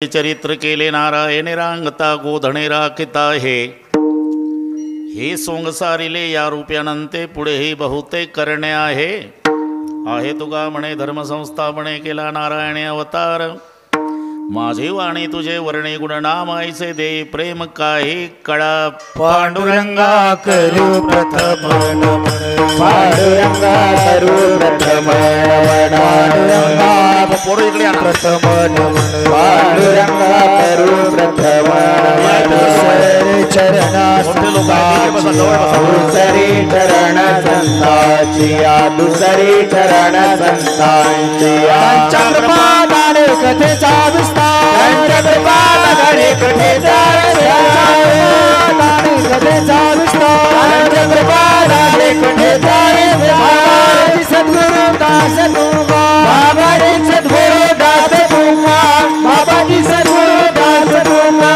चरित्र केले नारायणे रांगता गोधणे राखिता हे सोंग सारिले या रूप्यानंते पुढे हे बहुतेक करणे आहे तुका म्हणे धर्मसंस्थापने केला नारायणे अवतार माझे वाणी तुझे वर्णे गुणनाम ऐसे दे प्रेम काही कळा पांडुरंगा करू प्रथम नमन पांडुरंगा करू प्रथम नमन पांडुरंगा पोरं इकडे या ना. प्रथम नमन पांडुरंगा करू प्रथम नमन मोठे लोक आहेत, बसा, जवळ बसा. दुसरी चरण संतांची दुसरी चरण संतांची चंद्रपादाने कथेचा विस्तार चंद्रपादाने कथेचा विस्तार चंद्रपादाने कथेचा विस्तार सद्गुरु दास तुमा बाबाजी सद्गुरु दास तुमा बाबाजी सद्गुरु दास तुमा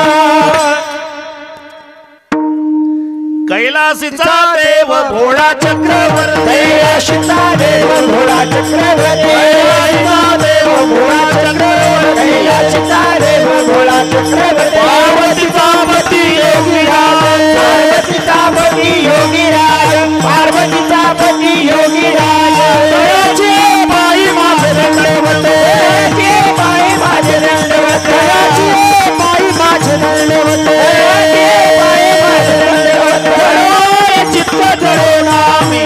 कैलासीचा देव भोळा चक्रवर्ती कैलासीचा देव भोळा चक्रवर्ती कैलासीचा देव भोळा चक्रवर्ती कैलासीचा देव भोळा चक्रवर्ती पार्वतीचा पती योगीराज पार्वतीचा पती योगीराज पार्वतीचा पती योगीराज दयाचे पायी माझे दंडवत दयाचे पायी माझे दंडवत दयाचे पायी माझे दंडवत दयाचे पायी माझे दंडवत चित्त जळून आम्ही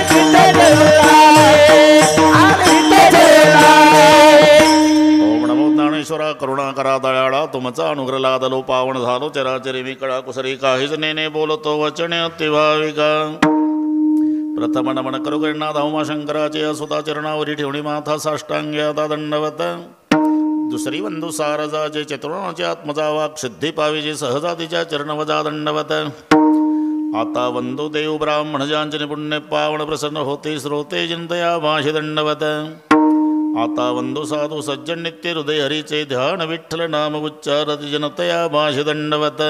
चित्त जळून ओम नमो ज्ञानेश्वरा करुणा करा दयाळा तुमचा अनुग्रह लादलो पावन झालो चराचरी मी कळा कुसरी काहीच नेने बोलतो वचने अति भाविका प्रथम नमन करू गणनाथ उमा शंकराचे असुता चरणावरी ठेवणी माथा साष्टांगी आता दंडवत दुसरी वंदू सारजाचे चतुर्णाचे आत्मजा वाक सिद्धी पावीजे सहजातीच्या चरणवजा दंडवत आता वंदू देव ब्राह्मण जांचने पुण्य पावन प्रसन्न होते श्रोते चिंतया भाषे दंडवत आता वंदू साधू सज्जन नित्य हृदय हरीचे ध्यान विठ्ठल नाम उच्चारती जनतया भाषे दंडवत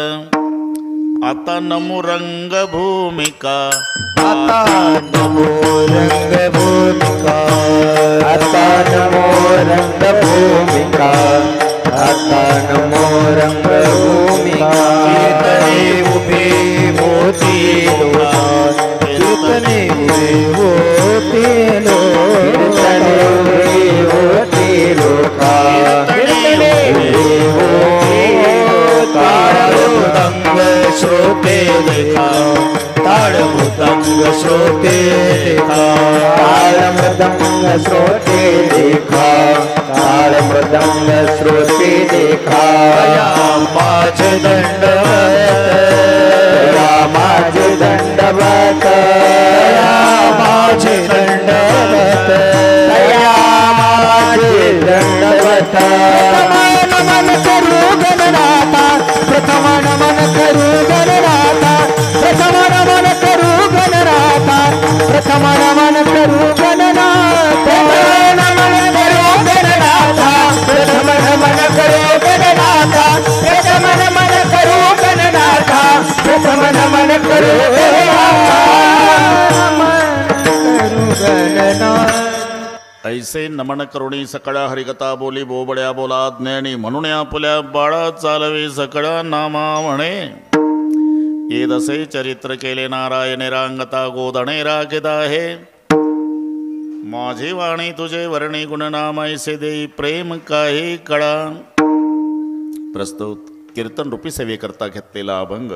आता नमो रंग भूमिका आता नमो रंग भूमिका आता नमो रंग भूमिका आता नमो रंग भूमिका कीर्तने उभे मोती लोका कीर्तने उभे मोती लोका कीर्तने उभे मोती लोका कीर्तने उभे मोती ताळमृदंग श्रोते देखा ताळमृदंग श्रोते देखा ताळमृदंग श्रोते देखा ताळमृदंग श्रोते देखा माझे दंडवत माझे दंडवत माझे दंडवत माझे दंडवत नमन करू गणनाथा प्रथम नमन करू गणनाथा प्रथम नमन करू गणनाथा प्रथम नमन करू गणनाथ नमन करू गणनाथा प्रथम नमन करू गणनाथा प्रथम नमन करू गणनाथा प्रथम नमन करू गणनाथ ऐसे नमन करुणी सकळा हरिकथा बोली बोबड्या बोला ज्ञानी म्हणून आपल्या बाळा चालवे सकळा नामा म्हणे येदसे चरित्र केले नारायणे रांगता गोधणे राखित आहे माझी वाणी तुझे वर्णी गुणनाम ऐसे देई प्रेम काही कळा प्रस्तुत कीर्तन रूपी सेवेकरता घेतलेला अभंग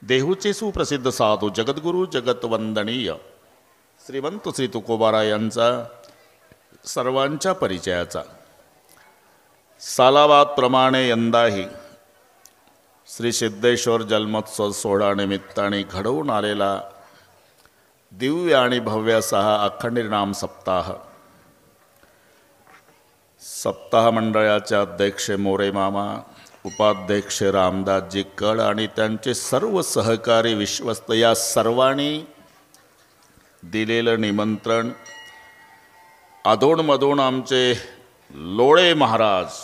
देहूचे सुप्रसिद्ध साधू जगद्गुरु जगतवंदनीय श्रीमंत श्री तुकोबाराय यांचा सर्वांच्या परिचयाचा सालाबादप्रमाणे यंदाही श्री सिद्धेश्वर जन्मोत्सव सोहळा निमित्ताने घडवून आलेला दिव्य आणि भव्य अखंड नाम सप्ताह मंडळाचे अध्यक्ष मोरे मामा उपाध्यक्ष रामदासजी कळ आणि त्यांचे सर्व सहकारी विश्वस्त या सर्वांनी दिलेलं निमंत्रण अधोणमधून आमचे लोळे महाराज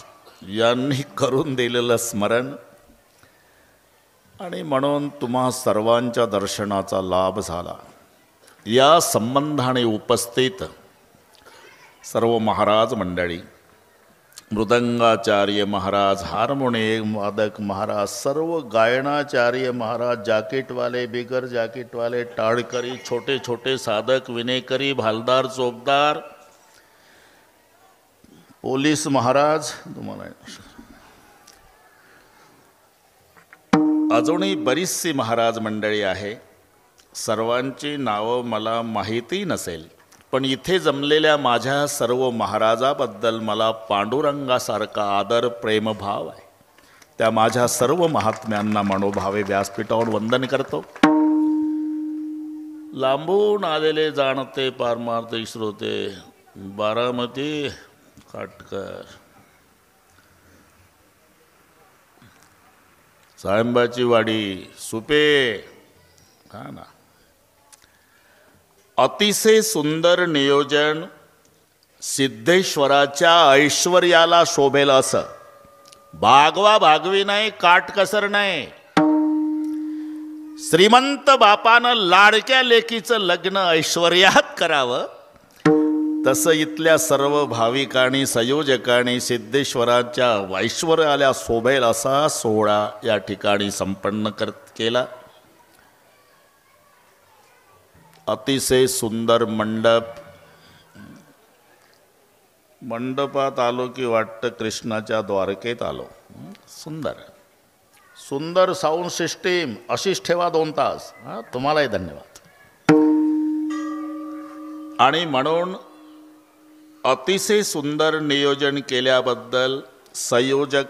यांनी करून दिलेलं स्मरण आणि म्हणून तुम्हा सर्वांच्या दर्शनाचा लाभ झाला या संबंधाने उपस्थित सर्व महाराज मंडळी मृदंगाचार्य महाराज, हार्मोनियम वादक महाराज, सर्व गायनाचार्य महाराज, जॅकेटवाले, बिगर जॅकेटवाले, टाळकरी, छोटे छोटे साधक, विनेकरी, भालदार, चोपदार, पोलीस महाराज, तुम्हाला अजूनही बरीचशी महाराज मंडळी आहे. सर्वांची नावं मला माहिती नसेल, पण इथे जमलेल्या माझ्या सर्व महाराजाबद्दल मला पांडुरंगासारखा आदर प्रेमभाव आहे. त्या माझ्या सर्व महात्म्यांना मनोभावे व्यासपीठावर वंदन करतो. लांबून आलेले जाणते पारमार्थिक श्रोते, बारामती, काटकर, सायंबाची वाडी, सुपे, हा ना, अतिशय सुंदर नियोजन, सिद्धेश्वराच्या ऐश्वर्याला शोभेल असं. भागवा भागवी नाही, काटकसर नाही. श्रीमंत बापानं लाडक्या लेकीचं लग्न ऐश्वर्यात करावं, तसं इथल्या सर्व भाविकांनी, संयोजकांनी सिद्धेश्वराच्या ऐश्वर्याला शोभेल असा सोहळा या ठिकाणी संपन्न केला. अतिशय सुंदर मंडप. मंडपात आलो की वाटतं कृष्णाच्या द्वारकेत आलो. सुंदर सुंदर साऊंड सिस्टीम अशीच ठेवा 2 तास. तुम्हालाही धन्यवाद. आणि म्हणून अतिशय सुंदर नियोजन केल्याबद्दल संयोजक,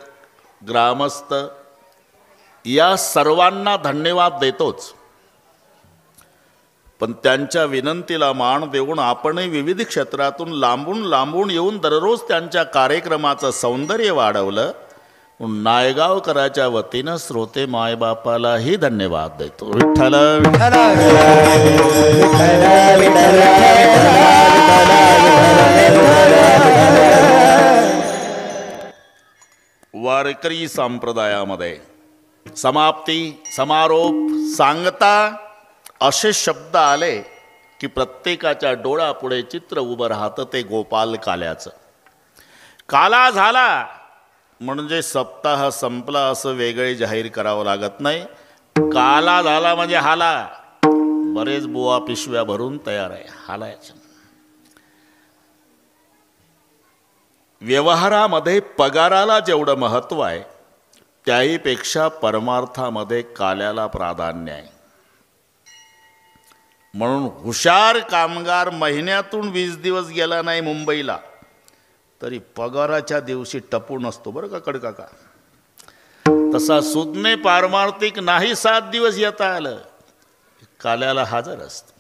ग्रामस्थ या सर्वांना धन्यवाद देतोच. पण त्यांच्या विनंतीला मान देऊन आपणही विविध क्षेत्रातून लांबून लांबून येऊन दररोज त्यांच्या कार्यक्रमाचं सौंदर्य वाढवलं. नायगावकराच्या वतीनं श्रोते मायबापालाही धन्यवाद देतो. विठ्ठल विठ्ठल वारकरी संप्रदायामध्ये समाप्ती, समारोप, सांगता असे शब्द आले की प्रत्येकाच्या डोळ्यापुढे चित्र उभं राहतं ते गोपाल काल्याचं. काला झाला म्हणजे सप्ताह संपला असं वेगळे जाहीर करावं लागत नाही. काला झाला म्हणजे हाला. बरेच बुवा पिशव्या भरून तयार आहे हालायचं. व्यवहारामध्ये पगाराला जेवढं महत्त्व आहे त्याहीपेक्षा परमार्थामध्ये काल्याला प्राधान्य आहे. म्हणून हुशार कामगार महिन्यातून 20 दिवस गेला नाही मुंबईला तरी पगाराच्या दिवशी टपून असतो बरं का कडकाका. तसा सुज्ञे पारमार्थिक नाही 7 दिवस येता आलं काल्याला हजर असतो.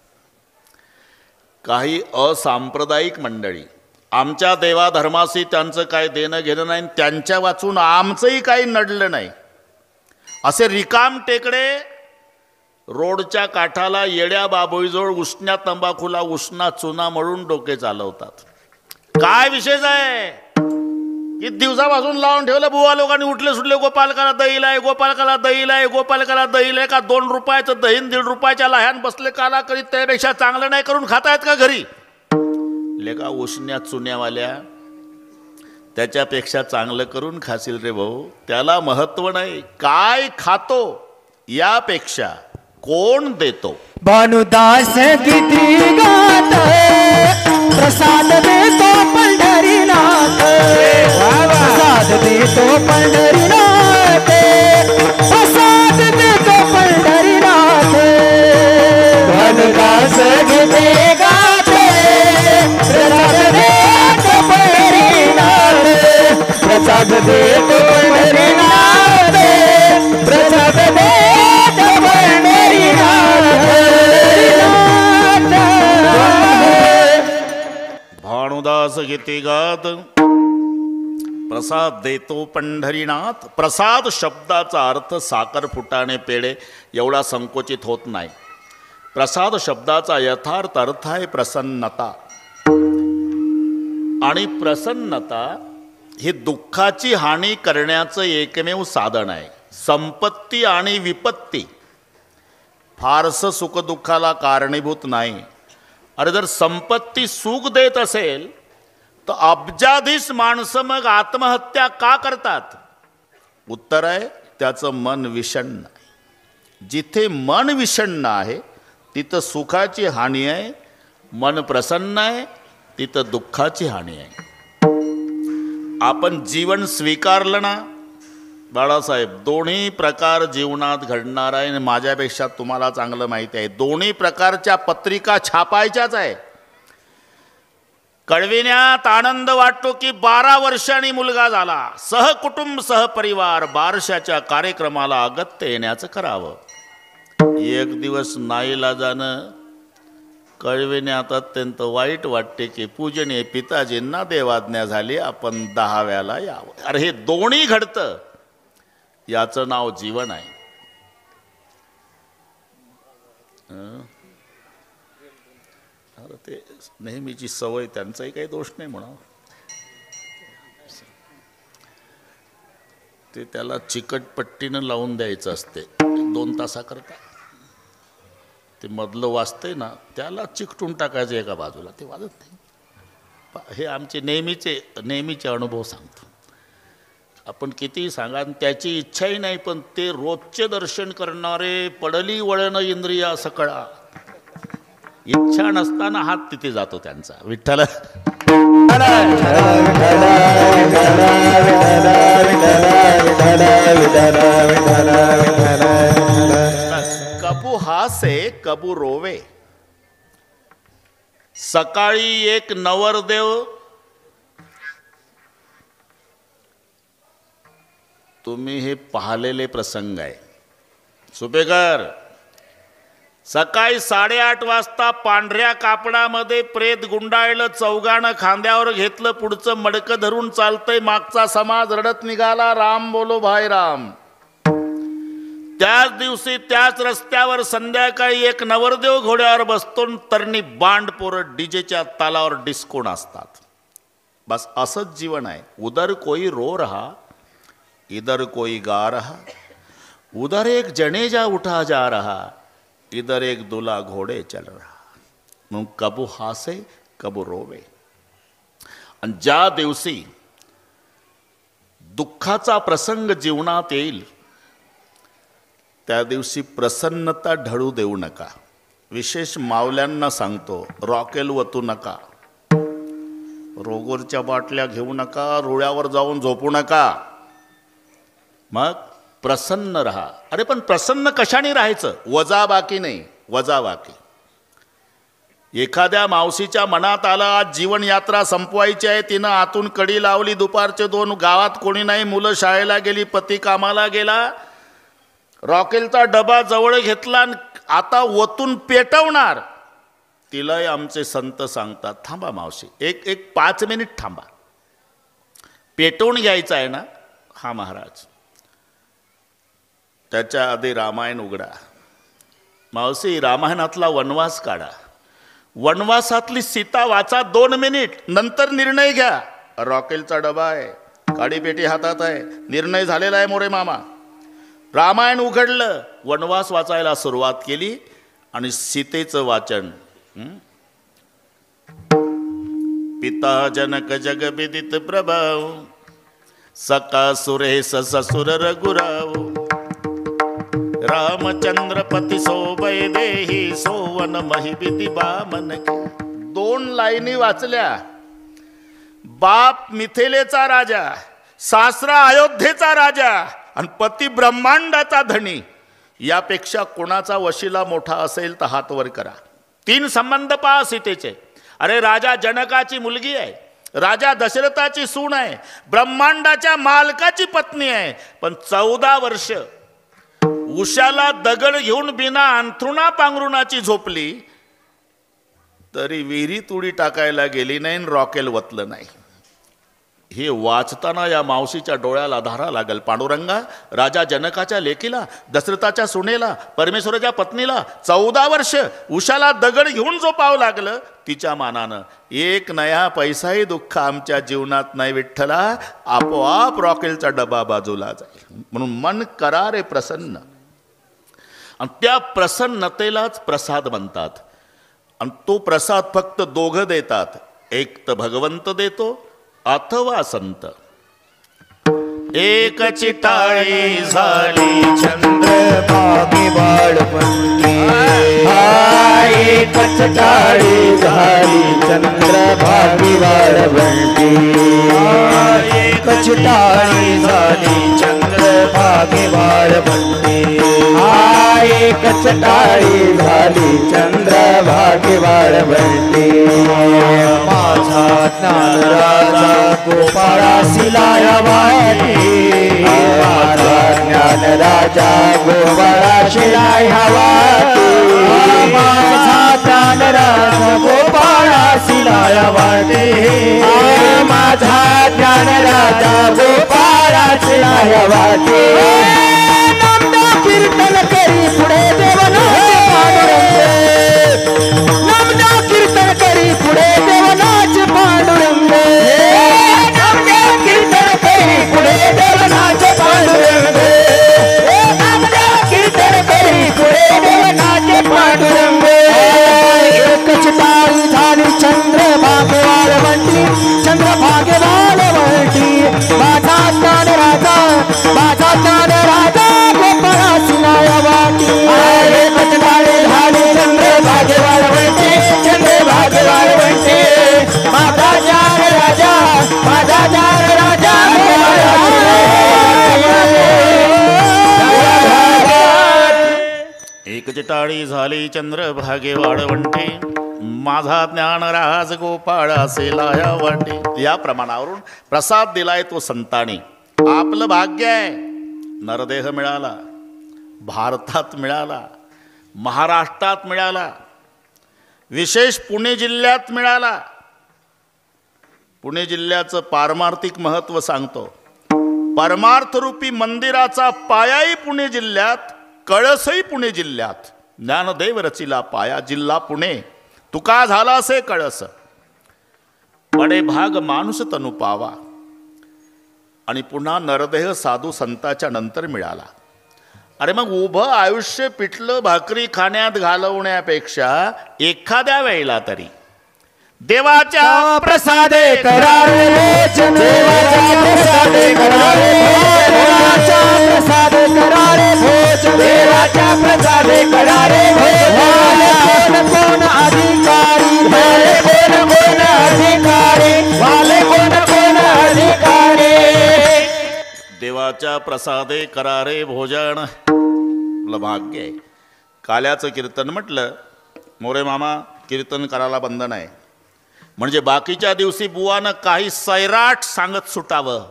काही असांप्रदायिक मंडळी आमच्या देवाधर्माशी त्यांचं काय देणं घेणं नाही, त्यांच्या वाचून आमचंही काही नडलं नाही असे रिकाम टेकडे रोडच्या काठाला येड्या बाबोईजवळ उष्ण्या तंबाखूला उष्णा चुना मळून डोके चालवतात. काय विशेष आहे की दिवसापासून लावून ठेवलं बुवा लोकांनी उठले सुटले गोपालकाला दहील आहे, गोपालकाला दहील आहे, गोपालकाला दहील आहे. का 2 रुपयाचं दहीन 1.5 रुपयाच्या लह्यान बसले काला करीत त्यापेक्षा चांगलं नाही करून खातायत का घरी? लेका उष्ण्या चुन्यावाल्या त्याच्यापेक्षा चांगलं करून खाशील रे भाऊ. त्याला महत्व नाही काय खातो यापेक्षा कोण देतो. भानुदास गीती गात प्रसाद देतो पंढरीनाथ, प्रसाद देतो पंढरीनाथ, प्रसाद देतो पंढरीनाथ. भानुदास गीती गात प्रसाद देतो पंढरीनाथ, प्रसाद देतो पंढरीनाथ, प्रसाद देतो भानुदास गीती गात प्रसाद देतो पंढरीनाथ. प्रसाद शब्दाचा अर्थ साखर फुटाणे पेढे एवढा संकोचित होत नाही. प्रसाद शब्दाचा यथार्थ अर्थ आहे प्रसन्नता. आणि प्रसन्नता ही दुःखाची हानी करण्याचं एकमेव साधन आहे. संपत्ती आणि विपत्ती फारसं सुखदुःखाला कारणीभूत नाही. अरे जर संपत्ती सुख देत असेल तर अब्जाधीश माणसं मग आत्महत्या का करतात? उत्तर आहे त्याचं मन विषण्ण आहे. जिथे मन विषण्ण आहे तिथं सुखाची हानी आहे, मन प्रसन्न आहे तिथं दुःखाची हानी आहे. आपण जीवन स्वीकारलं ना बाळासाहेब, दोन्ही प्रकार जीवनात घडणार आहे आणि माझ्यापेक्षा तुम्हाला चांगलं माहिती आहे. दोन्ही प्रकारच्या पत्रिका छापायच्याच आहे. कळविण्यात आनंद वाटतो की 12 वर्षांनी मुलगा झाला, सहकुटुंब सहपरिवार बारशाच्या कार्यक्रमाला अगत्य येण्याचं करावं. एक दिवस नाईलाजानं कळविण्यात अत्यंत वाईट वाटते की पूजनीय पिताजींना देवाज्ञा झाली, आपण 10व्याला यावं. अरे हे दोन्ही घडतं, याचं नाव जीवन आहे. अरे ते नेहमीची सवय, त्यांचाही काही दोष नाही म्हणा. ते त्याला चिकटपट्टीनं लावून द्यायचं असते 2 तासाकरता. ते मधलं वाजतंय ना त्याला चिकटून टाकायचं एका बाजूला, ते वाजत नाही. हे आमचे नेहमीचे अनुभव सांगतो. आपण कितीही सांगा, त्याची इच्छाही नाही, पण ते रोजचे दर्शन करणारे पडली वळण इंद्रिया सकळा, इच्छा नसताना हात तिथे जातो त्यांचा. विठ्ठल कबू हासे कबू रोवे. सकाळी एक नवरदेव, तुम्ही हे पाहिलेले प्रसंग आहे. सुपेकर सकाळी 8:30 वाजता पांढऱ्या कापडामध्ये प्रेत गुंडाळलं, चौघानं खांद्यावर घेतलं, पुढचं मडकं धरून चालतंय, मागचा समाज रडत निघाला, राम बोलो भाई राम. त्याच दिवशी त्याच रस्त्यावर संध्याकाळी एक नवरदेव घोड्यावर बसतो, तरणी बांड पोरं डीजेच्या तालावर डिस्को नाचतात. बस असंच जीवन आहे. उधर कोई रो रहा, इधर कोई गा रहा, उधर एक जनेजा उठा जा रहा, इधर एक दूल्हा घोड़े चल रहा. मग कबू हासे कबू रोवे. आणि ज्या दिवशी दुःखाचा प्रसंग जीवनात येईल त्या दिवशी प्रसन्नता ढळू देऊ नका. विशेष मावल्यांना सांगतो, रॉकेल वतू नका, रोगोरच्या बाटल्या घेऊ नका, रुळ्यावर जाऊन झोपू नका. मग प्रसन्न रहा. अरे पण प्रसन्न कशाने राहायचं? वजाबाकी नाही, वजाबाकी. एखाद्या मावशीच्या मनात आलं आज जीवन यात्रा संपवायची आहे, तिनं आतून कडी लावली, दुपारचे 2, गावात कोणी नाही, मुलं शाळेला गेली, पती कामाला गेला, रॉकेलचा डबा जवळ घेतला, आता वतून पेटवणार. तिलाही आमचे संत सांगतात, थांबा मावशी, एक 5 मिनिट थांबा, पेटवून घ्यायचं आहे ना. हा महाराज, त्याच्या आधी रामायण उघडा. मावशी रामायणातला वनवास काढा, वनवासातली सीता वाचा 2 मिनिट, नंतर निर्णय घ्या. रॉकेलचा डबा आहे, काडीपेटी हातात आहे, निर्णय झालेला आहे मोरे मामा. रामायण उघडलं, वनवास वाचायला सुरुवात केली आणि सीतेचं वाचन. पिता जनक जगविदित प्रभाव, सका सुरेश ससुर रघुराव, रामचंद्र पती सोबय देही, सोवन महिबिती बामन. 2 लाईनी वाचल्या. बाप मिथिलेचा राजा, सासरा अयोध्येचा राजा आणि पती ब्रह्मांडाचा धनी. यापेक्षा कोणाचा वशिला मोठा असेल तर हात वर करा. 3 संबंध पहा सीतेचे. अरे राजा जनकाची मुलगी आहे, राजा दशरथाची सून आहे, ब्रह्मांडाच्या मालकाची पत्नी आहे, पण 14 वर्ष उशाला दगड घेऊन बिना अंथरुणा पांघरुणाची झोपली तरी विहिरीत उडी टाकायला गेली नाही, रॉकेल वतलं नाही. हे वाचताना या मावशीच्या डोळ्याला धारा लागल. पांडुरंगा, राजा जनकाच्या लेकीला, दशरथाच्या सुनेला, परमेश्वराच्या पत्नीला 14 वर्ष उशाला दगड घेऊन झोपावं लागलं. तिच्या मानानं 1 नया पैसाही दुःख आमच्या जीवनात नाही विठ्ठला. आपोआप रॉकेलचा डबा बाजूला जाईल. म्हणून मन करा रे प्रसन्न. आणि त्या प्रसन्नतेलाच प्रसाद म्हणतात. आणि तो प्रसाद फक्त 2 देतात, एक तर भगवंत देतो अथवा संत. एकची टाळी झाली चंद्रभागी वाळवंटी, एकच टाळी झाली चंद्रभागी वाळवंटी, एकच टाळी झाली चंद्रभागी वाळवंटी, एकच टाळी झाली चंद्रभागी वाळवंटी. माझा ज्ञान राजा गोपाळासी लाया वाटी, माझा ज्ञान राजा गोपाळासी लाया वाटी, माझा ज्ञान राजा गोपाळासी लाया वाटी, माझा ज्ञान राजा गोपाळासी लाया वाटी. कीर्तन करी पुढे देवनाचे पांडुरंग, नामदा कीर्तन करी पुढे देवनाचे पांडुरंग, नामदा कीर्तन करी पुढे देवनाचे पांडुरंग, नामदा कीर्तन करी पुढे देवनाचे पांडुरंग. एकच टाळी झाली चंद्रभागे वाळवंटी, चंद्रभागे वाळवंटी, माझा ज्ञान राजा, माझा ज्ञान राजा गोपाळासी लाया वाटी, एकच टाळी झाली चंद्रभागे वाळवंटी, चंद्रभागे वाळवंटी, माझा ज्ञान राजा, माझा ज्ञान राजा गोपाळासी लाया वाटी. एकची टाळी झाली चंद्रभागे वाळवंटे, माझा ज्ञानराज गोपाळासी लाया वाटे. या प्रमाणावरून प्रसाद दिलाय तो संतांनी. आपलं भाग्य आहे, नरदेह मिळाला, भारतात मिळाला, महाराष्ट्रात मिळाला, विशेष पुणे जिल्ह्यात मिळाला. पुणे जिल्ह्याचं पारमार्थिक महत्त्व सांगतो. परमार्थरूपी मंदिराचा पायाही पुणे जिल्ह्यात, कळसही पुणे जिल्ह्यात. ज्ञानदेव रचिला पाया, जिल्हा पुणे, तुका झाला असे कळस. बडे भाग माणूस तनु पावा. आणि पुन्हा नरदेह साधू संताच्या नंतर मिळाला. अरे मग उभं आयुष्य पिठलं भाकरी खाण्यात घालवण्यापेक्षा एखाद्या वेळेला तरी देवाच्या प्रसादे करारे भोजन, देवाच्या प्रसादे करारे भोजन, देवाच्या प्रसादे करारे भोजन, देवाच्या प्रसादे करारे भोजन. कोण अधिकारी, वाले कोण अधिकारी, वाले कोण अधिकारी. देवाच्या प्रसादे करारे भोजन. आपलं भाग्य आहे. काल्याचं कीर्तन म्हटलं, मोरे मामा कीर्तन करायला बंद नाही, म्हणजे बाकीच्या दिवशी बुवानं काही सैराट सांगत सुटावं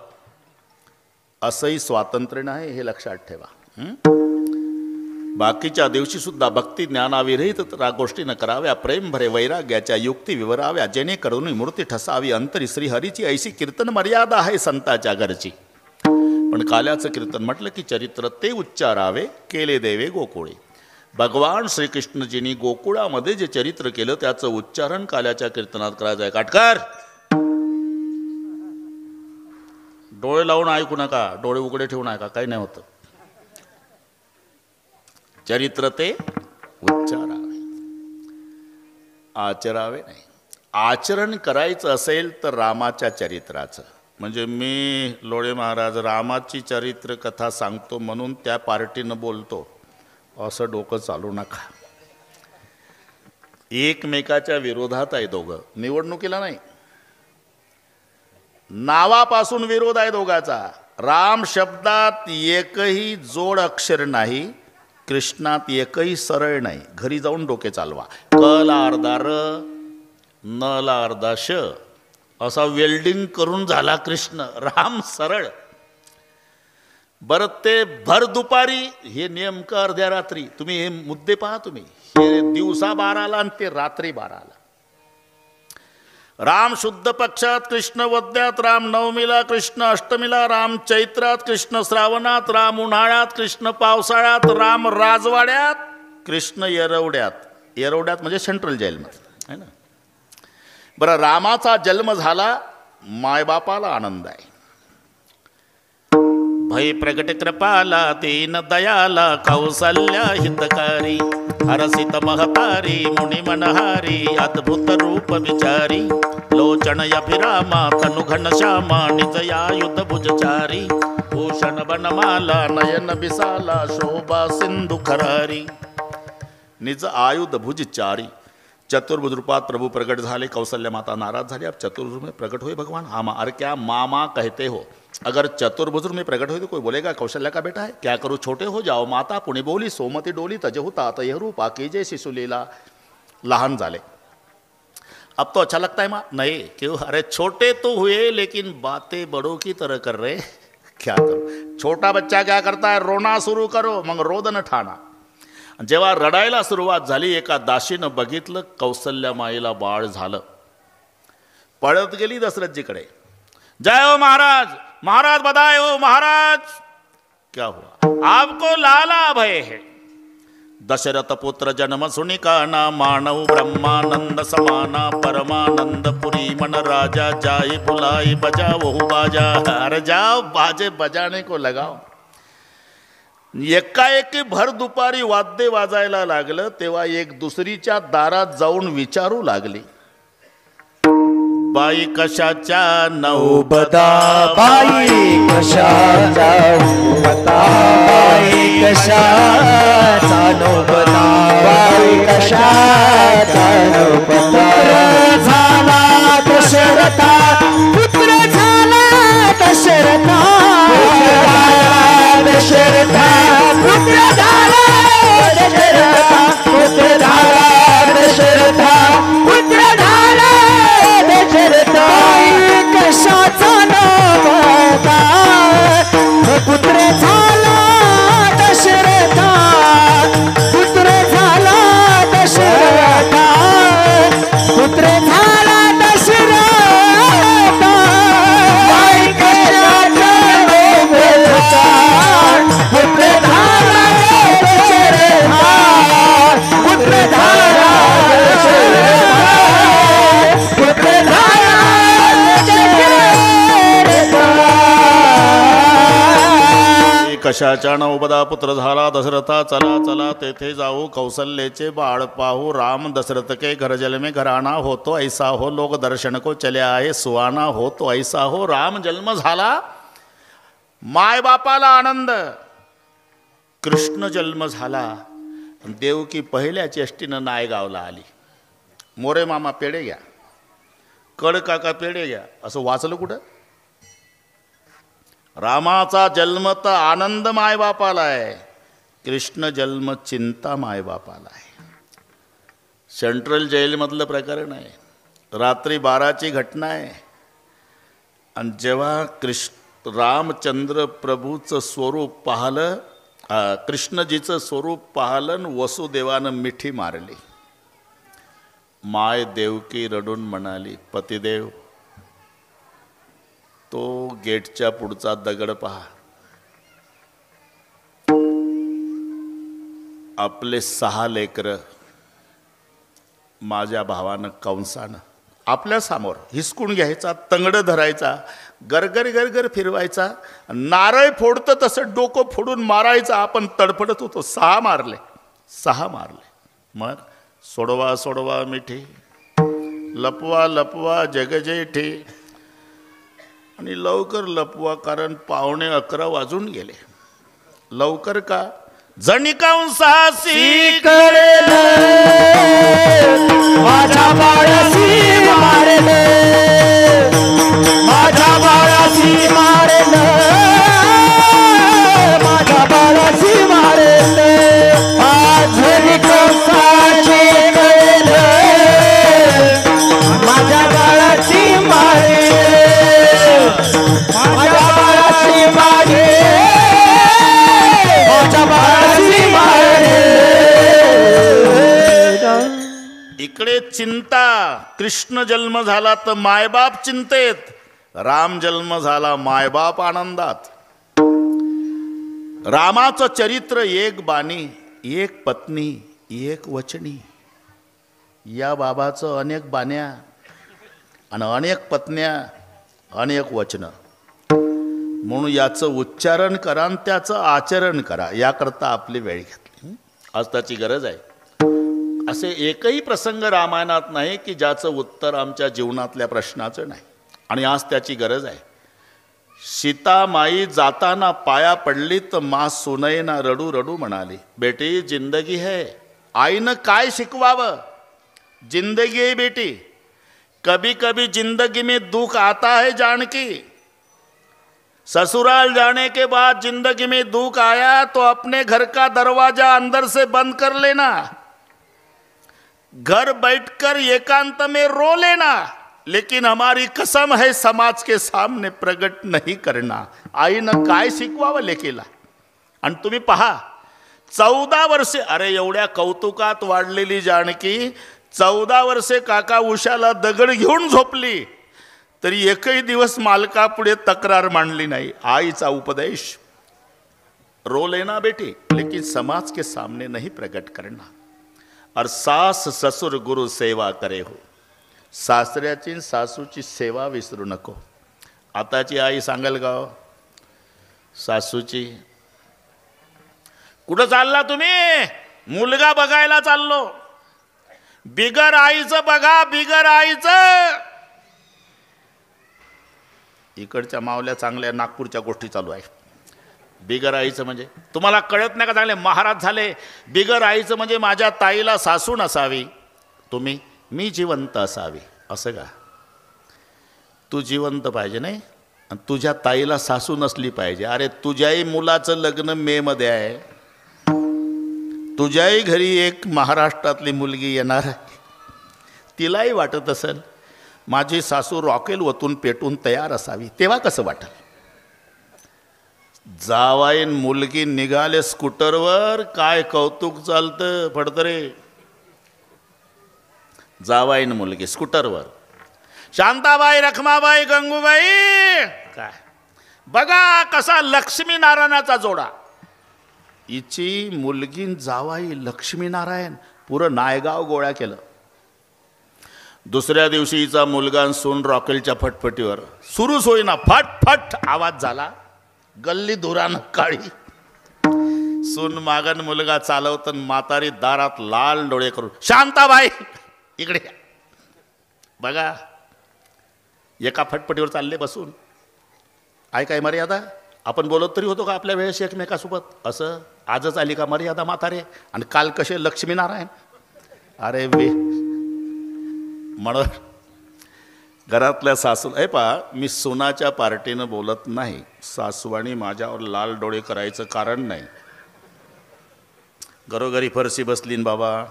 असंही स्वातंत्र्य नाही, हे लक्षात ठेवा. बाकीच्या दिवशी सुद्धा भक्ती ज्ञानाविरहित गोष्टी न कराव्या, प्रेम भरे वैराग्याच्या युक्ती विवराव्या, जेणेकरून मूर्ती ठसावी अंतरी श्रीहरीची. ऐशी कीर्तन मर्यादा आहे संताच्या घरची. पण काल्याचं कीर्तन म्हटलं की चरित्र ते उच्चारावे, केले देवे गोकुळे. भगवान श्रीकृष्णजींनी गोकुळामध्ये जे चरित्र केलं त्याचं उच्चारण काल्याच्या कीर्तनात करायचं आहे. काटकर, डोळे लावून ऐकू नका, डोळे उघडे ठेवून ऐका, काही नाही होतं. चरित्र ते उच्चारावे, आचरावे नाही. आचरण करायचं असेल तर रामाच्या चरित्राचं. म्हणजे मी लोळे महाराज रामाची चरित्र कथा सांगतो म्हणून त्या पार्टीनं बोलतो असं डोकं चालू नका. एकमेकाच्या विरोधात आहे दोघं, निवडणुकीला नाही, नावापासून विरोध आहे दोघाचा. राम शब्दात एकही जोड अक्षर नाही, कृष्णात एकही सरळ नाही. घरी जाऊन डोके चालवा. क ला अर्धा र, न ला अर्धा श असा वेल्डिंग करून झाला कृष्ण. राम सरळ. बरं ते भर दुपारी, हे नेमकं अर्ध्या रात्री. तुम्ही हे मुद्दे पहा, तुम्ही हे दिवसा 12ला आणि ते रात्री 12ला. राम शुद्ध पक्षात, कृष्ण वद्यात, राम नवमीला, कृष्ण अष्टमीला, राम चैत्रात, कृष्ण श्रावणात, राम उन्हाळ्यात, कृष्ण पावसाळ्यात, राम राजवाड्यात, कृष्ण येरवड्यात. येरवड्यात म्हणजे सेंट्रल जेलमध्ये आहे ना. बरं, रामाचा जन्म झाला, मायबापाला आनंद आहे. भय प्रगट कृपाला, दीन दयाला, कौसल्या हितकारी, हरसित महतारी, मुनी मनहारी, अद्भुत रूप विचारी, लोचन अभिरामा तनु घनश्यामा निजया युद्ध भुजचारी भूषण बनमाला नयन बिसाला शोभा सिंधु खरारी निज आयुध भुजचारी चतुर्भुज रूपात प्रभु प्रकट झाले। कौशल्या माता नाराज झाली। अब चतुर्भुज में प्रकट हुए भगवान। हाँ अरे क्या मामा कहते हो? अगर चतुर्भुज में प्रकट हुए तो कोई बोलेगा कौशल्या का बेटा है? क्या करूँ छोटे हो जाओ माता पुणे बोली सोमती डोली तजहु तात यह रूपा कीजे शिशुलीला। लहान झाले। अब तो अच्छा लगता है माँ? नहीं क्यों? अरे छोटे तो हुए लेकिन बातें बड़ों की तरह कर रहे। क्या करो? छोटा बच्चा क्या करता है? रोना सुरू करो मग रोदन ठाणा। जेव्हा रडायला सुरुवात झाली एका दासीनं बघितलं कौसल्या माईला बाळ झालं। पळत गेली दशरथजीकडे। जय हो महाराज, महाराज बधाई हो महाराज। क्या हुआ? आपको लाला भय है। दशरथ पुत्र जन्म सुनिकाना मानव ब्रह्मानंद समाना परमानंद पुरी मन राजा जाए बुलाई बजा वो बाजा। अरे जाओ बाजे बजाने को लगाओ। एकाएकी भर दुपारी वाद्य वाजायला लागलं तेव्हा एक दुसरीच्या दारात जाऊन विचारू लागली बाई कशाच्या नौबता। बाई कशाचा नौबता। बाई कशाचा नौबता। बाई कशाचा नौबता। झाला दशरथा पुत्र झाला दशरथा। दशरथा पुत्र झाला दशरथा। पुत्र झाला दशरथा। पुत्र झाला दशरथा। कशाचा नौबता पुत्र झाला दशरथा। पुत्र झाला दशरथा। पुत्र झाला दशरथा। बाई कशाचा नौबता पुत्र झाला दशरथा। पुत्र झाला दशरथा। पुत्र झाला कशाच्या नौबदा पुत्र झाला दशरथा। चला चला तेथे जाऊ कौशल्येचे बाळ पाहू। राम दशरथ के घर जल में घराना हो तो ऐसा हो। लोग दर्शन को चले आए सुहाना हो तो ऐसा हो। राम जन्म झाला माय बापाला आनंद। कृष्ण जन्म झाला देवकी पहिल्या चेष्टीनं नायगावला आली। मोरे मामा पेढे घ्या, कड काका पेढे घ्या असं वाचलं कुठं? रामाचा जन्म तर आनंद मायबापाला आहे, कृष्ण जन्म चिंता मायबापाला आहे। सेंट्रल जेलमधलं प्रकरण आहे, रात्री 12ची घटना आहे। आणि जेव्हा रामचंद्र प्रभूचं स्वरूप पाहिलं, कृष्णजीचं स्वरूप पाहिलं, वसुदेवानं मिठी मारली। माय देवकी रडून म्हणाली, पतिदेव तो गेटच्या पुढचा दगड पहा, आपले 6 लेकर माझ्या भावानं कंसानं आपल्या समोर हिसकून घ्यायचा, तंगड धरायचा, गरगर गरगर फिरवायचा, नारळ फोडतं तसं डोकं फोडून मारायचं। आपण तडफडत होतो। 6 मारले, 6 मारले। मग सोडवा सोडवा मिठी, लपवा लपवा जगजेठी, आणि लवकर लपवा कारण 11:15 वाजून गेले। लवकर का? जणिकांसासी करेल माझ्या बाळासी मारेल, माझ्या बाळासी मारेल, माझ्या बाळासी मारेल। आज जणिकांसाची करेल माझ्या बाळाची मारेल, माझ्या बाळाची मारेल, माझ्या बाळाची मारेल। इकडे चिंता, कृष्ण जन्म झाला तर मायबाप चिंतेत, राम जन्म झाला मायबाप आनंदात। रामाचं चरित्र एक बाणी, एक पत्नी, एक वचनी। या बाबाचं अनेक बाण्या आणि अनेक पत्न्या, अनेक वचनं, म्हणून याचं उच्चारण करा आणि त्याचं आचरण करा, याकरता आपली वेळ घेतली। आज त्याची गरज आहे। असे एकही प्रसंग रामायणात नाही की ज्याचं उत्तर आमच्या जीवनातल्या प्रश्नाचं नाही, आणि आज त्याची गरज आहे. सीतामाई जाताना पाया पडली तर मा सुनैना रडू रडू म्हणाली, बेटी जिंदगी है. आईनं काय शिकवावं? जिंदगी है बेटी, कभी कभी जिंदगी में दुख आता है जानकी. ससुराल जाने के बाद जिंदगी में दुख आया तो अपने घर का दरवाजा अंदर से बंद कर लेना, घर बैठकर एकांत में रो लेना, लेकिन हमारी कसम है समाज के सामने प्रगट नहीं करना. आईनं काय शिकवावं लेकीला. आणि तुम्ही पहा 14 वर्षे, अरे एवढ्या कौतुकात वाढलेली जानकी 14 वर्षे काका उशाला दगड घेऊन झोपली तरी एकही दिवस मालकापुढे तक्रार मांडली नाही. आईचा उपदेश, रो लेना बेटी लेकिन समाज के सामने नहीं प्रकट करना. और सास ससुर गुरु सेवा करे हो. सासऱ्याची आणि सासूची सेवा विसरू नको. आताची आई सांगेल का हो? सासूची, कुठं चालला तुम्ही? मुलगा बघायला चाललो. बिगर आईचं बघा, बिगर आईचं. इकडच्या मावल्या चांगल्या नागपूरच्या गोष्टी चालू आहे. बिगर आईचं म्हणजे तुम्हाला कळत नाही का? चांगले महाराज झाले. बिगर आईचं म्हणजे माझ्या ताईला सासू नसावी, तुम्ही मी जिवंत असावी, असं का? तू जिवंत पाहिजे नाही, आणि तुझ्या ताईला सासू नसली पाहिजे. अरे तुझ्याही मुलाचं लग्न मे मध्ये आहे, तुझ्याही घरी एक महाराष्ट्रातली मुलगी येणार आहे. तिलाही वाटत असेल माझी सासू रॉकेल वतून पेटून तयार असावी, तेव्हा कसं वाटेल? जावाईन मुलगी निघाले स्कूटरवर, काय कौतुक चालतं फडतरे. जावाईन मुलगी स्कूटरवर, शांताबाई, रखमाबाई, गंगूबाई, काय बघा कसा लक्ष्मीनारायणाचा जोडा. हिची मुलगी जावाई लक्ष्मीनारायण, पुरं नायगाव गोळ्या केलं. दुसऱ्या दिवशी हिचा मुलगा सून रॉकेलच्या फटफटीवर, सुरूच होईना, फट फट आवाज झाला. गल्ली धुरानं काळी. सून मागन, मुलगा चालवत, म्हातारी दारात लाल डोळे करून, शांताबाई इकडे बघा. एका फटफटीवर चालले बसून. आहे काय मर्यादा? आपण बोलत तरी होतो का आपल्या वेळेस एकमेकासोबत? असं आजच आली का मर्यादा म्हातारे? आणि काल कसे लक्ष्मीनारायण. अरे वे म्हणून घरातल्या सासू, हे पहा मी सुनाच्या पार्टीनं बोलत नाही. सासूवाणी माझ्यावर लाल डोळे करायचं कारण नाही. घरोघरी फरशी बसलीन बाबा,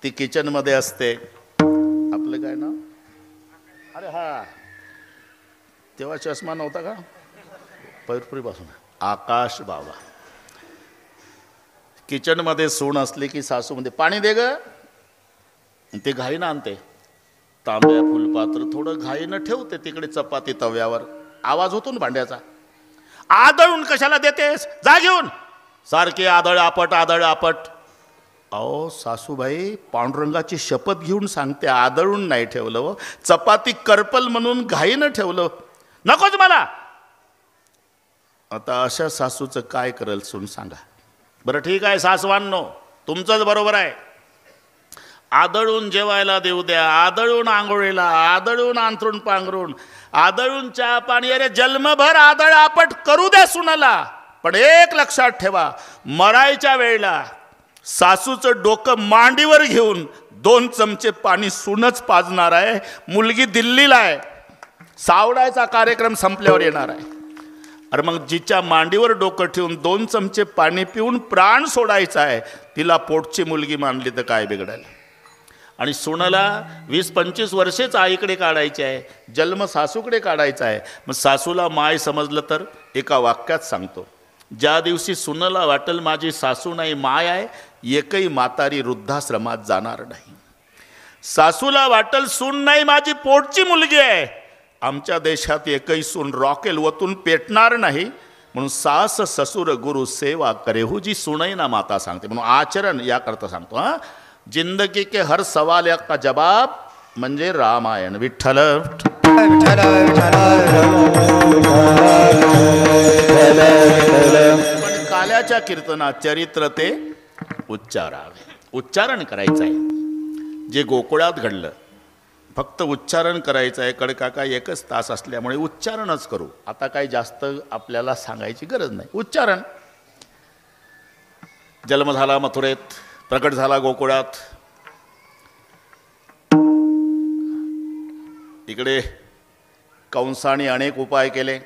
ती किचनमध्ये असते. आपलं काय नाव? अरे हा, तेव्हा चष्मा नव्हता का? पैरपुरीपासून आकाश बाबा. किचनमध्ये सून असली की सासू म्हणते पाणी दे ग. ते घाईनं आणते. तांब्या फुलपात्र थोडं घाईनं ठेवते तिकडे चपाती तव्यावर. आवाज होतो ना भांड्याचा. आदळून कशाला देतेस? जा घेऊन. सारखे आदळ आपट, आदळ आपट. अहो सासूबाई पांडुरंगाची शपथ घेऊन सांगते, आदळून नाही ठेवलं, चपाती करपल म्हणून घाईनं ठेवलं. नकोच मला. आता अशा सासूचं काय करेल सून सांगा बरं? ठीक आहे सासवांनो, तुमचंच बरोबर आहे. आदळून जेवायला देऊ द्या, आदळून आंघोळीला, आदळून अंथरूण पांघरून, आदळून चहा पाणी, अरे जन्मभर आदळ आपट करू द्या सुनाला. पण एक लक्षात ठेवा, मरायच्या वेळेला सासूचं डोकं मांडीवर घेऊन 2 चमचे पाणी सूनच पाजणार आहे. मुलगी दिल्लीला आहे, सावडायचा कार्यक्रम संपल्यावर येणार आहे. अरे मग जिच्या मांडीवर डोकं ठेवून 2 चमचे पाणी पिऊन प्राण सोडायचा आहे, तिला पोटची मुलगी मानली तर काय बिघडेल? आणि सुनाला 20-25 वर्षेच आईकडे काढायची आहे, जन्म सासूकडे काढायचा आहे. मग सासूला माय समजलं तर एका वाक्यात सांगतो, ज्या दिवशी सुनाला वाटेल माझी सासू नाही माय आहे, एकही म्हातारी वृद्धाश्रमात जाणार नाही. सासूला वाटेल सून नाही माझी पोटची मुलगी आहे, आमच्या देशात एकही सून रॉकेल वतून पेटणार नाही. म्हणून सास ससुर गुरु सेवा करे हो, जी सुनई ना माता सांगते. म्हणून आचरण याकरता सांगतो. हां, जिंदगी के हर सवाल का जवाब म्हणजे रामायण. विठ्ठल पण काल्याच्या कीर्तनात चरित्र ते उच्चारावे. उच्चारण करायचं आहे. जे गोकुळात घडलं फक्त उच्चारण करायचं आहे. कडकाका एकच तास असल्यामुळे उच्चारणच करू. आता काही जास्त आपल्याला सांगायची गरज नाही. उच्चारण. जन्म झाला मथुरेत, प्रकट झाला गोकुळात. इकडे कंसाने अनेक उपाय केले.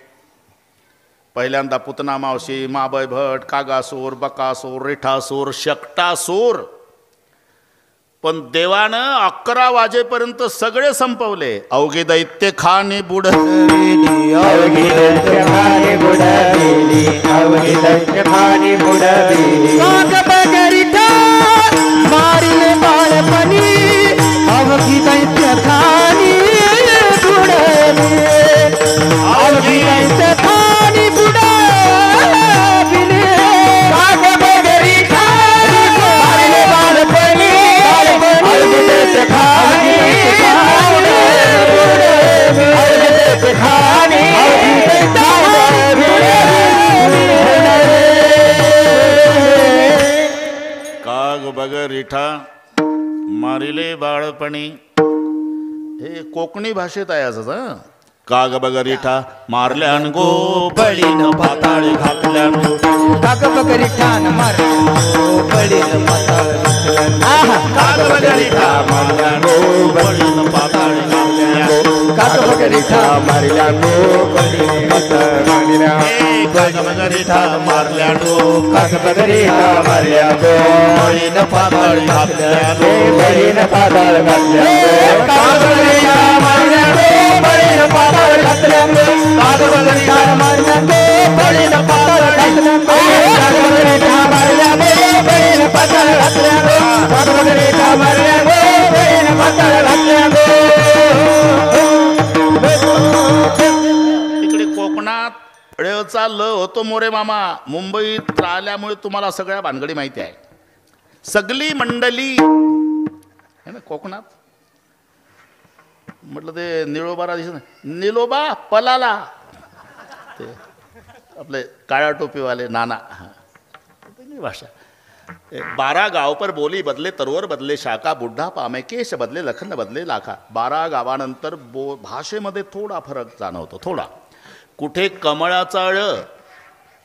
पहिल्यांदा पुतना मावशी, माबय भट, कागासूर, बकासूर, रिठासूर, शकटासूर. पण देवानं 11 वाजेपर्यंत सगळे संपवले. अवघे दैत्य खाने बुडविली, अवघी दैत्य खाने बुडविली, अवघी दैत्य खाने बुडविली. काग बगरिठा मारिले बाळपणी, अवघी दैत्य खाने बुडविली, अवघी दैत्य खाने बुडविली. काग बगरिठा मारिले बाळपणी, अवघी दैत्य खाने बुडविली, अवघी दैत्य खाने काग बगरिठा मारिले बाळपणी. हे कोकणी भाषेत आहे असं. काग बगरिठा मारल्यान गो, बळीन पाताळी घातल्यान. काग बगरिठा मारल्यान गो, बळीन पाताळी घातल्यान. काग बगरिठा मारल्यान गो, बळीन पाताळी घातल्यान. काग बगरिठा मारल्यान गो, बळीन पाताळी घातल्यान. काग बगरिठा मारल्यान गो, काग बगरिठा मारल्यान गो, बळीन पाताळी घातल्यान. बळीन पाताळी घातल्यान. काग बगरिठा मारल्यान गो, बळीन पाताळी घातल्यान. काग बगरिठा मारल्यान गो, बळीन पाताळी घातल्यान. काग बगरिठा मारल्यान गो, बळीन पाताळी घातल्यान. काग बगरिठा मारल्यान गो, बळीन पाताळी घातल्यान. इकडे कोकणात ळचा ल होतो मोरे मामा. मुंबईत राहिल्यामुळे तुम्हाला सगळ्या भानगडी माहिती आहे. सगळी मंडळी है ना कोकणात. म्हटलं ते निळोबाला दिसत, निलोबा पलाला. ते आपले काळ्या टोपीवाले नाना. हां भाषा. 12 गाव पर बोली बदले, तरवर बदले शाखा, बुड्ढा पामे केश बदले, लखन बदले लाखा. 12 गावानंतर भाषेमध्ये थोडा फरक जाणवतो. थोडा. कुठे कमळाचा ळ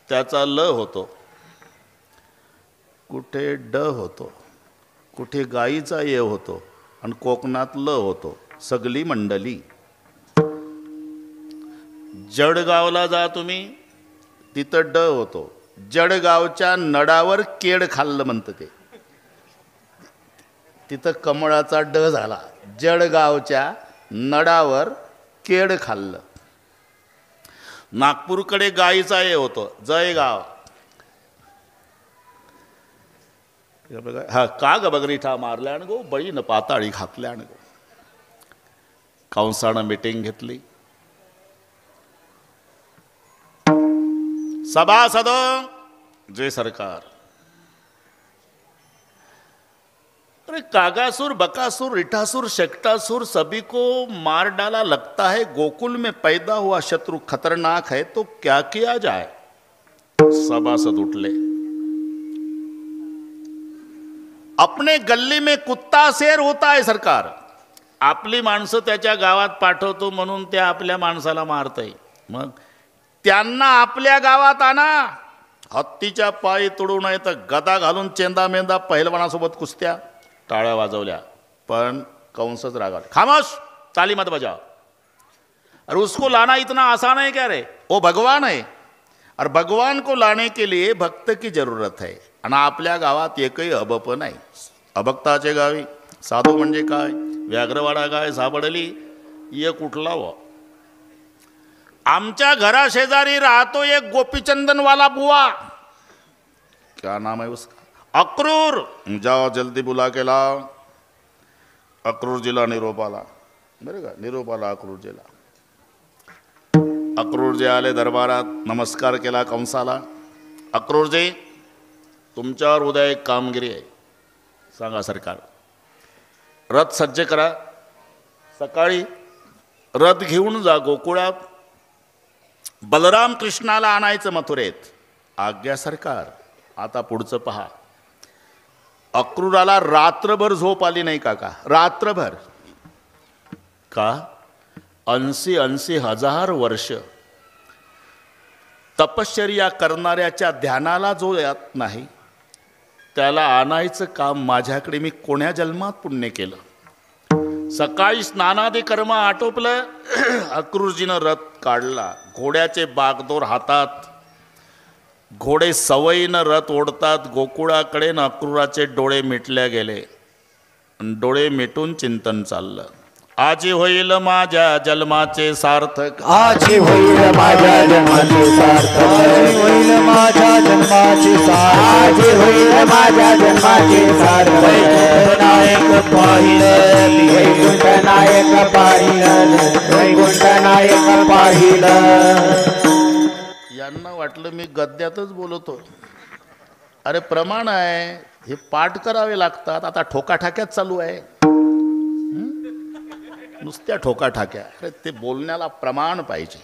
त्याचा ल होतो, कुठे ड होतो, कुठे गाईचा ये होतो, आणि कोकणात ल होतो. सगळी मंडळी. जळगावला जा तुम्ही, तिथं ड होतो. जळगावच्या नडावर केड खाल्लं म्हणतं ते. तिथं कमळाचा ड झाला. जळगावच्या नडावर केड खाल्लं. नागपूरकडे गाईचा ये होतो, जयगाव. हा काग बगरिठा मारल्यान गो, बळीन पाताळी घातल्यान गो. कंसानं मीटिंग घेतली. सभासद जय सरकार. अरे कागासुर, बकासुर, रिठासुर, शकटासुर सभी को मार डाला. लगता है गोकुल में पैदा हुआ शत्रु खतरनाक है, तो क्या किया जाए. सभासद उठले. अपने गल्ली में कुत्ता शेर होता है सरकार. आपली माणसं त्याच्या गावात पाठवतो म्हणून त्या आपल्या माणसाला मारतय. मग त्यांना आपल्या गावात आणा. हत्तीच्या पायी तुडू नये तर गदा घालून चेंदा मेंदा पहिलवानासोबत कुस्त्या. टाळ्या वाजवल्या. पण कंसच रागावले. खामोश, ताली मत बजाओ. अरे उसको लाना इतना आसान है क्या रे. वो भगवान है, और भगवान को लाने के लिए भक्त की जरूरत है. आणि आपल्या गावात एकही अबप नाही. अभक्ताचे गावी साधू म्हणजे काय, व्याघ्रवाडा काय सापडली, ये कुठला व. आमच्या घराशेजारी राहतो एक गोपीचंदनवाला बुवा. क्या नाम है उसका. अक्रूर. जाओ जल्दी बुला के लाओ. अक्रूर जिला निरोपाला. बरं का, निरोपाला अक्रूर जिला. अक्रूरजी आले दरबारात. नमस्कार केला कंसाला. अक्रूरजी, तुमच्यावर उद्या एक कामगिरी आहे. सांगा सरकार. रथ सज्ज करा. सकाळी रथ घेऊन जा गोकुळात. बलराम कृष्णाला आणायचं मथुरेत. आज्ञा सरकार. आता पुढचं पहा. अक्रूराला रात्रभर झोप आली नाही काका, रात्रभर. का? 80 हजार वर्ष तपश्चर्या करणाऱ्याच्या ध्यानाला जो येत नाही त्याला आणायचं काम माझ्याकडे मी कोण्या जन्मात पुण्य केलं. सकाळी स्नानादी कर्म आटोपलं, अक्रूरजीनं रथ काढला, घोड्याचे बागदोर हातात, घोडे सवयीनं रथ ओढतात गोकुळाकडे. न अक्रूराचे डोळे मिटल्या गेले, डोळे मिटून चिंतन चाललं. आजी होईल माझ्या जन्माचे सार्थक, आजी होईल माझ्या जन्माचे सार्थक, आजी होईल माझ्या जन्माचे सार्थक, आजी होईल माझ्या जन्माचे सार्थक. वैकुंठ नायक पाहिलं, वैकुंठ नायक पाहिलं, वैकुंठ नायक पाहिलं. यांना वाटलं मी गद्यातच बोलतो. अरे प्रमाण आहे, हे पाठ करावे लागतात. आता ठोकाठाक्यात चालू आहे, नुसत्या ठोकाठाक्या. अरे ते बोलण्याला प्रमाण पाहिजे.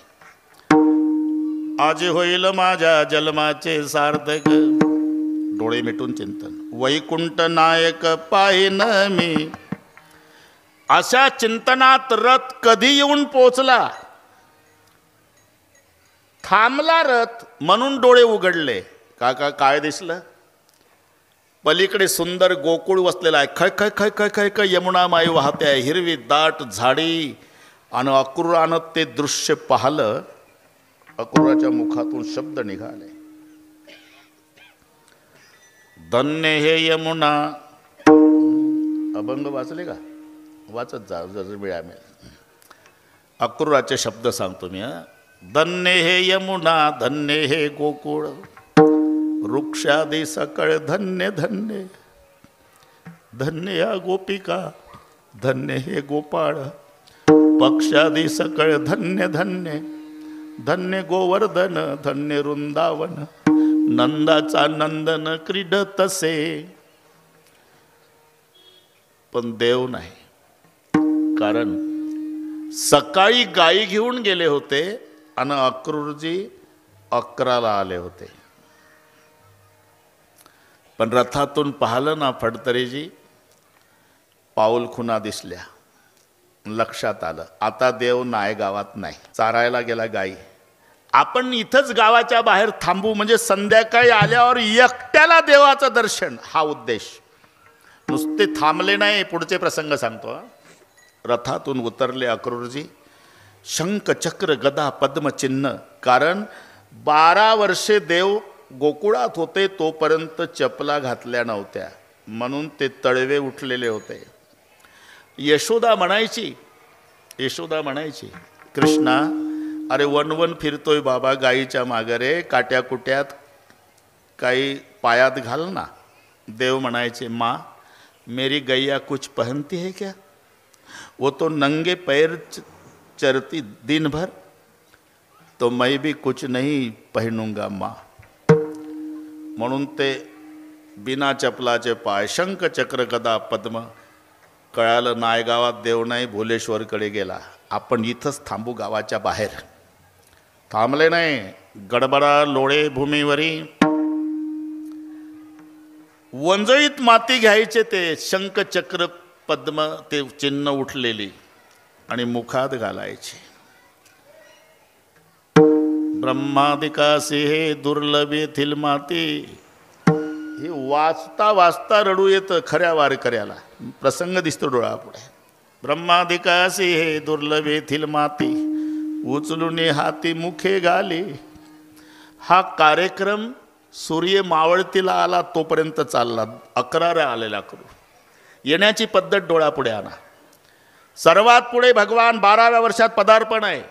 आज होईल माझ्या जन्माचे सार्थक, डोळे मिटून चिंतन. वैकुंठ नायक पाहिन मी. अशा चिंतनात रथ कधी येऊन पोचला. थांबला रथ म्हणून डोळे उघडले. काका काय दिसलं? पलीकडे सुंदर गोकुळ वसलेला आहे. खय खय खय खय खय खय यमुना माई वाहते आहे, हिरवी दाट झाडी. आणि अक्रूरानं ते दृश्य पाहिलं. अक्रूराच्या मुखातून शब्द निघाले, धन्य हे यमुना. अभंग वाचले का? वाचत जा जर वेळा मिळेल. अक्रूराचे शब्द सांगतो मी. धन्य हे यमुना, धन्य हे गोकुळ, वृक्षादी सकळ धन्य धन्य. धन्य या गोपिका, धन्य हे गोपाळ, पक्षादी सकळ धन्य धन्य. धन्य गोवर्धन, धन्य वृंदावन, नंदाचा नंदन क्रीडतसे. पण देव नाही, कारण सकाळी गायी घेऊन गेले होते आणि अक्रूरजी 11ला आले होते. पण रथातून पाहिलं ना फडतरेजी, पाऊलखुणा दिसल्या. लक्षात आलं आता देव नायगावात नाही, चारायला गेला गाई. आपण इथंच गावाच्या बाहेर थांबू म्हणजे संध्याकाळी आल्यावर एकट्याला देवाचं दर्शन, हा उद्देश. नुसते थांबले नाही. पुढचे प्रसंग सांगतो. रथातून उतरले अक्रूरजी. शंख चक्र गदा पद्मचिन्ह. कारण 12 वर्षे देव गोकुळात होते, तोपर्यंत चपला घातल्या नव्हत्या, म्हणून ते तळवे उठलेले होते. यशोदा म्हणायची, यशोदा म्हणायची, कृष्णा अरे वनवन फिरतोय बाबा गाईच्या मागरे, काट्या कुट्यात काही पायात घाल ना. देव म्हणायचे, माँ मेरी गैया कुछ पहनती है क्या? वो तो नंगे पैर चरती दिन भर, तो मैं भी कुछ नहीं पहनूंगा माँ. म्हणून ते बिना चपलाचे पाय, शंख चक्र गदा पद्म. कळालं नायगावात देव नाही, भोलेश्वरकडे गेला. आपण इथंच थांबू गावाच्या बाहेर. थांबले नाही. गडबडा लोळे भूमीवरी. वंजळीत माती घ्यायचे ते शंख चक्र पद्म, ते चिन्ह उठलेली, आणि मुखात घालायचे. ब्रह्मादिकासी हे दुर्लभ येथील माती. हे वाचता वाचता रडू येतं खऱ्या वारकऱ्याला. प्रसंग दिसतो डोळ्यापुढे. ब्रह्मादिकासी हे दुर्लभ येथील माती, उचलून हाती मुखे घाली. हा कार्यक्रम सूर्य मावळतीला आला तोपर्यंत चालला. 11 आलेला करू. येण्याची पद्धत डोळ्यापुढे आणा. सर्वात पुढे भगवान 12व्या वर्षात पदार्पण आहे.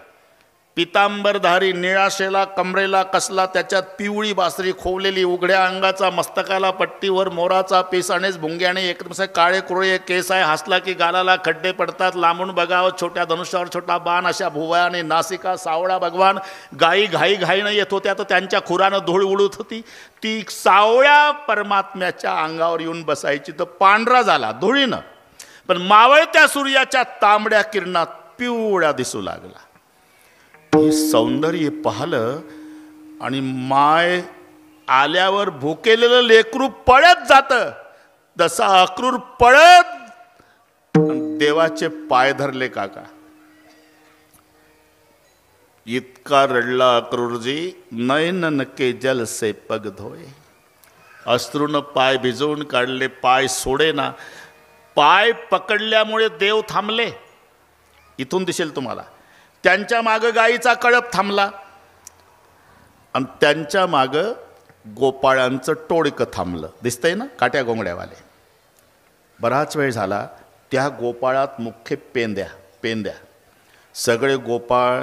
पितांबरधारी, निळाशेला कमरेला कसला, त्याच्यात पिवळी बासरी खोवलेली, उघड्या अंगाचा, मस्तकाला पट्टीवर मोराचा पीस, अनेच भुंग्याने एकदम काळे कुरळे केस आहे. हसला की गालाला खड्डे पडतात. लांबून बघावं छोट्या धनुष्यावर छोटा बाण, अशा भुवयाने नासिका. सावळा भगवान. गायी घाईनं येत होत्या तर त्यांच्या खुरानं धूळ उडत होती. ती सावळ्या परमात्म्याच्या अंगावर येऊन बसायची तर पांढरा झाला धुळीनं, पण मावळत्या सूर्याच्या तांबड्या किरणात पिवळा दिसू लागला. हे सौंदर्य पाहिलं आणि माय आल्यावर भुकेलेलं लेकरू पळत जातं. तसा अक्रूर पळत देवाचे पाय धरले काका. इतका रडला अक्रूरजी, नयन के जल से पग धोए. अश्रूनं पाय भिजवून काढले, पाय सोडे ना. पाय पकडल्यामुळे देव थांबले. इथून दिसेल तुम्हाला. त्यांच्या मागं गाईचा कळप थांबला आणि त्यांच्या मागं गोपाळांचं टोळकं थांबलं. दिसतंय ना, काट्या गोंगड्यावाले. बराच वेळ झाला. त्या गोपाळात मुख्य पेंद्या. सगळे गोपाळ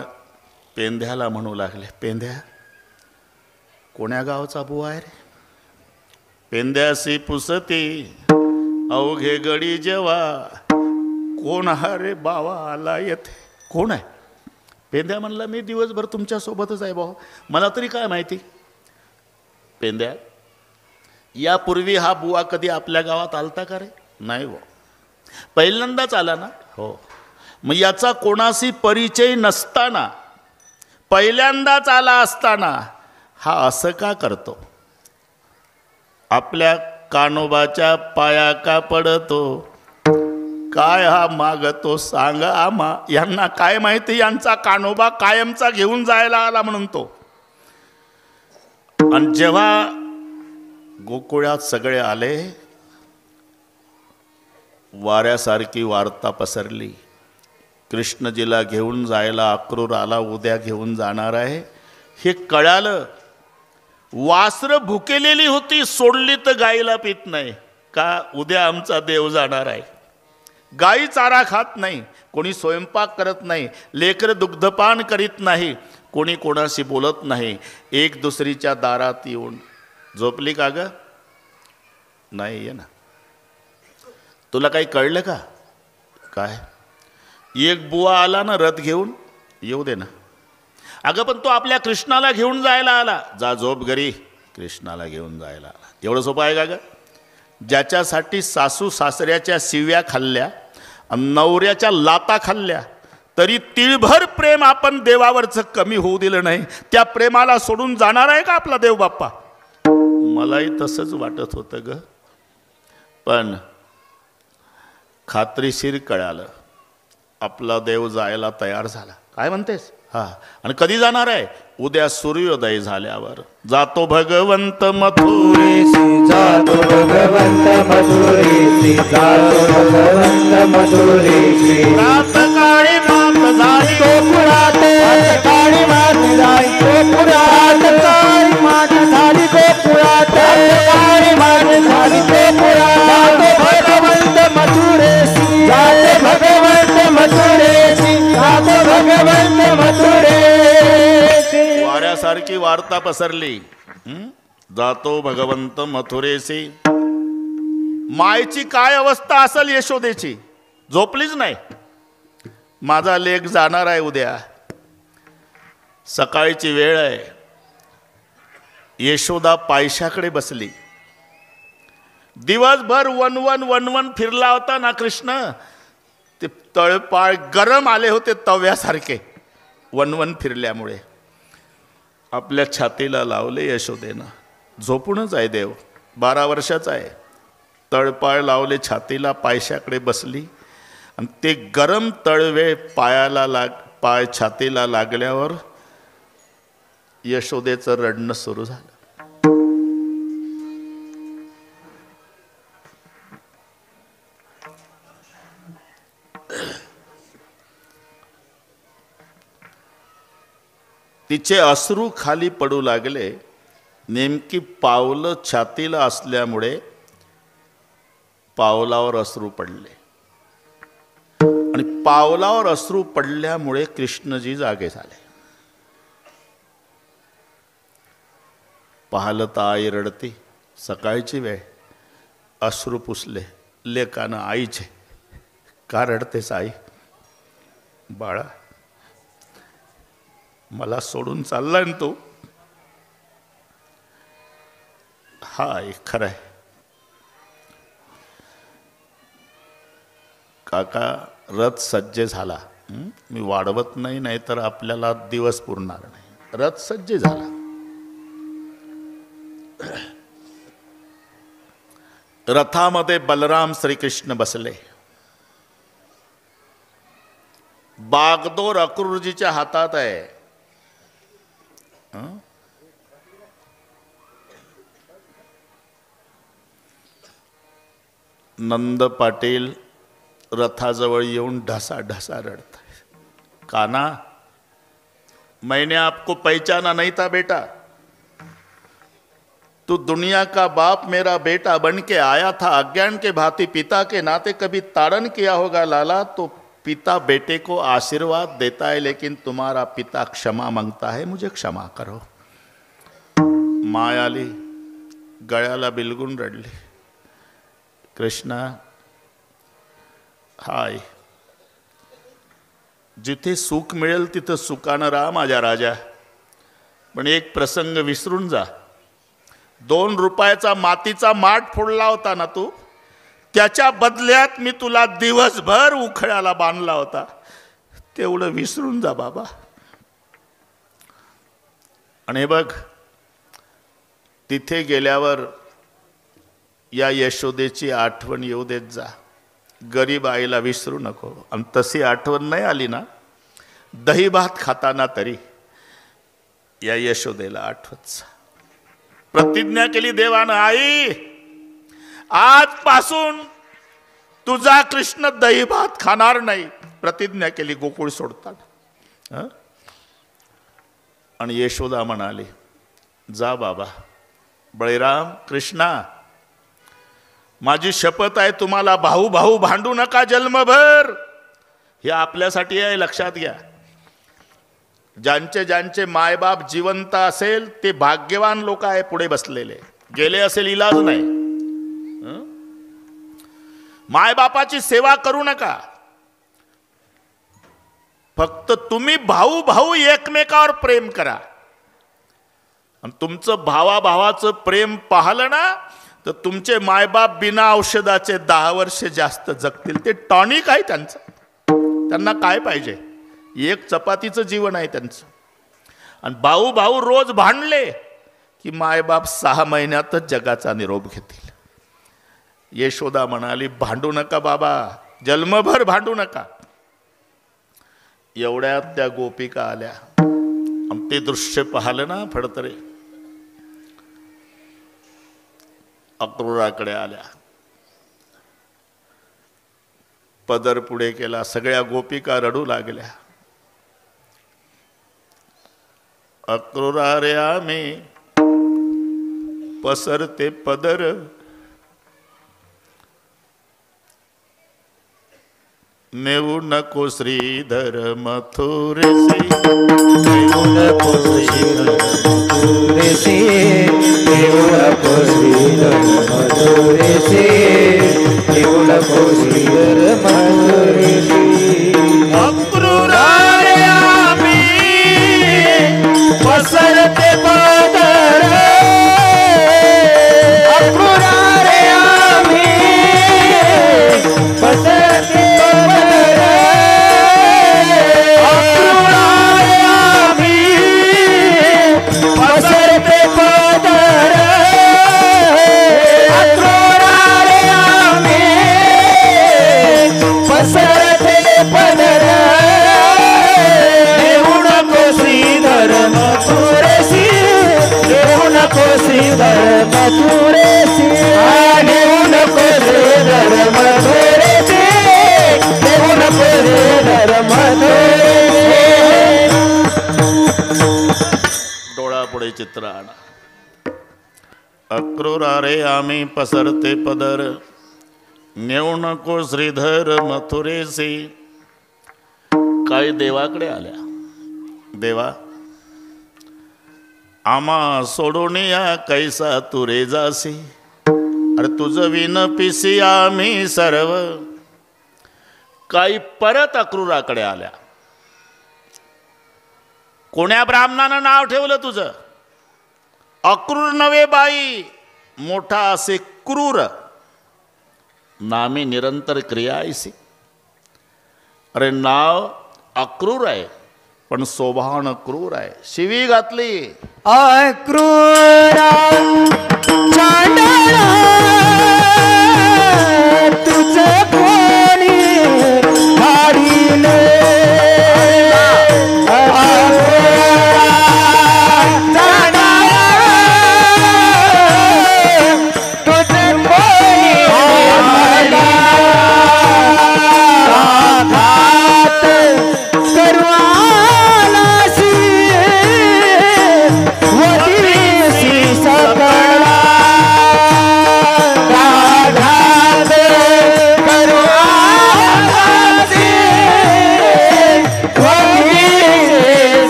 पेंद्याला म्हणू लागले, पेंद्या कोण्या गावचा बुवा आहे रे? पेंद्यासी पुसती अवघे गडी जेव्हा, कोण हा रे बावा आला येथे? कोण आहे? पेंद्या म्हणला, मी दिवसभर तुमच्यासोबतच आहे भाऊ, मला तरी काय माहिती. पेंद्या, यापूर्वी हा बुवा कधी आपल्या गावात आलता का रे? नाही भाऊ, पहिल्यांदाच आला ना? हो. मग याचा कोणाशी परिचय नसताना, पहिल्यांदाच आला असताना हा असं का करतो? आपल्या कानोबाच्या पाया का पडतो? काय हा मागतो सांगा आम्हा. यांना काय माहिती, यांचा कानोबा कायमचा घेऊन जायला आला म्हणून तो. आणि जेव्हा गोकुळात सगळे आले, वाऱ्यासारखी वार्ता पसरली. कृष्णजीला घेऊन जायला अक्रूर आला, उद्या घेऊन जाणार आहे हे कळालं. वासरं भुकेलेली होती, सोडली तर गाईला पित नाही का? उद्या आमचा देव जाणार आहे. गाई चारा खात नाही, कोणी स्वयंपाक करत नाही, लेकरं दुग्धपान करीत नाही, कोणी कोणाशी बोलत नाही. एक दुसरीच्या दारात येऊन झोपली का ग? नाही आहे ना. तुला काही कळलं का? काय? एक बुवा आला ना रथ घेऊन, येऊ दे ना. अगं पण तो आपल्या कृष्णाला घेऊन जायला आला. जा झोप घरी, कृष्णाला घेऊन जायला आला. एवढं सोपं आहे का ग? ज्याच्यासाठी सासू सासऱ्याच्या शिव्या खाल्ल्या, नवऱ्याच्या लाता खाल्ल्या, तरी तिळभर प्रेम आपण देवावरचं कमी होऊ दिलं नाही, त्या प्रेमाला सोडून जाणार आहे का आपला देव बाप्पा? मलाही तसंच वाटत होतं ग. पण खात्रीशीर कळालं, आपला देव जायला तयार झाला. काय म्हणतेस? हा. आणि कधी जाणार आहे? उद्या सूर्योदय झाल्यावर. जातो भगवंत मथुरेसी, जातो भगवंत मथुरेसी, जातो भगवंत मथुरेसी. प्रातकाळी मात झाली गोकुळात, प्रातकाळी मात झाली गोकुळात, प्रातकाळी मात झाली गोकुळात, प्रातकाळी मात झाली गोकुळात. जातो भगवंत मथुरेसी, जातो भगवंत मथुरेसी, जातो भगवंत मथुरेसी. वाऱ्यासारखी वार्ता पसरली. जातो भगवंत मथुरेसी. मायची काय अवस्था असेल यशोदेची? झोपलीच नाही. माझा लेक जाणार आहे उद्या, सकाळची वेळ आहे. यशोदा पायशाकडे बसली. दिवसभर वनवन फिरला होता ना कृष्ण. ते तळपाळ गरम आले होते तव्यासारखे वनवन फिरल्यामुळे. आपल्या छातीला लावले यशोदेनं. झोपूनच आहे देव, 12 वर्षाचा आहे. तळपाळ लावले छातीला, पायशाकडे बसली आणि ते गरम तळवे पाय छातीला लागल्यावर यशोदेचं रडणं सुरू झालं. तिचे अश्रू खाली पडू लागले. नेमकी पावलं छातीला असल्यामुळे पावलावर अश्रू पडले आणि पावलावर अश्रू पडल्यामुळे कृष्णजी जागे झाले. पाहिलं तर आई रडते. सकाळची वेळ. अश्रू पुसले लेकानं आईचे. का रडतेस आई? बाळा, मला सोडून चाललाय ना तू? हा खरं आहे काका. रथ सज्ज झाला. मी वाढवत नाही, नाहीतर आपल्याला दिवस पुरणार नाही. रथ सज्ज झाला. रथामध्ये बलराम श्रीकृष्ण बसले. बागदोर अक्रूरजीच्या हातात आहे. नंद पाटील रथाजवळ येऊन ढसा ढसा रडत आहे. काना, मैंने आपको पहचाना नहीं था बेटा. तू दुनिया का बाप मेरा बेटा बन के आया था. अज्ञान के भांति पिता के नाते कभी ताड़न किया होगा लाला. तो पिता बेटे को आशीर्वाद देता है, लेकिन तुम्हारा पिता क्षमा मांगता है. मुझे क्षमा करो. माय आली, गळ्याला बिलगून रडली. कृष्णा, हाय, जिथे सुख मिळेल तिथं सुखानं राहा माझ्या राजा. पण एक प्रसंग विसरून जा. 2 रुपयाचा मातीचा माठ फोडला होता ना तू, त्याच्या बदल्यात मी तुला दिवसभर उखळ्याला बांधला होता. तेवढं विसरून जा बाबा. आणि हे बघ, तिथे गेल्यावर या यशोदेची आठवण येऊ देत जा. गरीब आईला विसरू नको. आणि तशी आठवण नाही आली ना, दही भात खाताना तरी या यशोदेला आठवत जा. प्रतिज्ञा केली देवानं, आई आजपासून तुझा कृष्ण दही भात खाणार नाही. प्रतिज्ञा केली गोकुळ सोडताना. आणि यशोदा म्हणाली, जा बाबा. बळीराम, कृष्णा, माझी शपथ आहे, तुम्हाला भाऊ भाऊ भांडू नका जन्मभर. हे आपल्यासाठी आहे, लक्षात घ्या. ज्यांचे ज्यांचे मायबाप जिवंत असेल ते भाग्यवान लोक आहे पुढे बसलेले. गेले असेल इलाज नाही. मायबापाची सेवा करू नका. फक्त तुम्ही भाऊ भाऊ एकमेकावर प्रेम करा. आणि तुमचं भावाभावाचं प्रेम पाहलं ना, तर तुमचे मायबाप बिना औषधाचे 10 वर्ष जास्त जगतील. ते टॉनिक आहे त्यांचं. त्यांना काय पाहिजे? एक चपातीचं जीवन आहे त्यांचं. आणि भाऊ भाऊ रोज भांडले की मायबाप 6 महिन्यातच जगाचा निरोप घेतील. यशोदा म्हणाली, भांडू नका बाबा, जन्मभर भांडू नका. एवढ्यात त्या गोपिका आल्या. आणि ते दृश्य पाहिलं ना फडतरे, अक्रूराकडे आल्या. पदर पुढे केला. सगळ्या गोपिका रडू लागल्या. अक्रूरा रे आम्ही पसरते पदर, नेऊ नको श्रीधर मथुरेसी. नेऊ नको श्रीधर मथुरेसी. नेऊ नको श्रीधर मथुरेसी. नेऊ नको श्रीधर मथुरेसी. अक्रूरा रे आम्ही पसरते पदर. अक्रूरा रे आम्ही पसरते पदर. अक्रूरा रे आम्ही पसरते पदर. अक्रूरा रे आम्ही पसरते पदर. नेऊ नको श्रीधर मथुरेसी. नेऊ नको श्रीधर मथुरेसी. नेऊ नको श्रीधर मथुरेसी. नेऊ नको श्रीधर मथुरेसी. डोळा पुढे चित्र आणा. अक्रूरा रे आम्ही पसरते पदर, नेऊ नको श्रीधर मथुरेसी. काही देवाकडे आल्या. देवा, आम्हा सोडून या कैसा तू रे जासी. अरे तुझं विन पिसी आम्ही सर्व. काही परत अक्रूराकडे आल्या. कोण्या ब्राह्मणानं नाव ठेवलं तुझं? अक्रूर नवे बाई, मोठा असे क्रूर. नामी निरंतर क्रिया ऐसी. अरे नाव अक्रूर आहे पण स्वभावानं क्रूर आहे. शिवी घातली. अक्रूरा चांडळा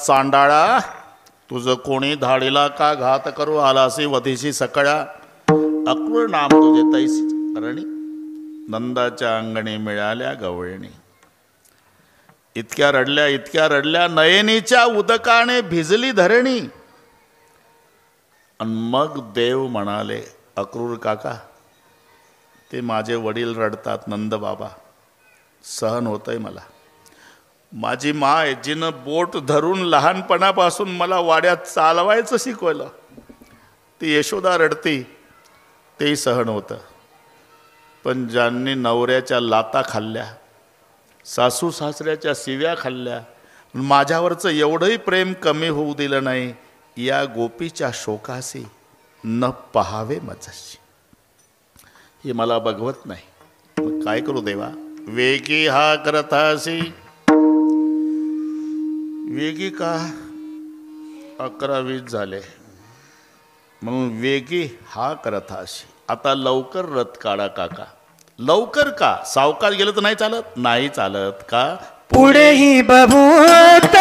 चांडाळा तुझ कोणी धाडीला का घात करू आलासी वधीशी सकळा अक्रूर नाम तुझे तैसी करणी नंदाच्या अंगणी मिळाल्या गवळणी. इतक्या रडल्या नयनीच्या उदकाने भिजली धरणी. आणि मग देव म्हणाले अक्रूर काका ते माझे वडील रडतात नंद बाबा सहन होतंय मला. माझी माय जिनं बोट धरून लहानपणापासून मला वाड्यात चालवायचं शिकवलं ती यशोदा रडती तेही सहन होतं. पण ज्यांनी नवऱ्याच्या लाता खाल्ल्या सासू सासऱ्याच्या शिव्या खाल्ल्या माझ्यावरचं एवढंही प्रेम कमी होऊ दिलं नाही या गोपीच्या शोकासी न पहावे मजशी. हे मला बघवत नाही. मग काय करू देवा. वेगी हा करतासी वेगी का 11:20 झाले म्हणून वेगी हा करतासी. आता लवकर रथ काढा काका. लवकर का. सावकाश गेलं तर नाही चालत. नाही चालत का. पुढे ही बभूत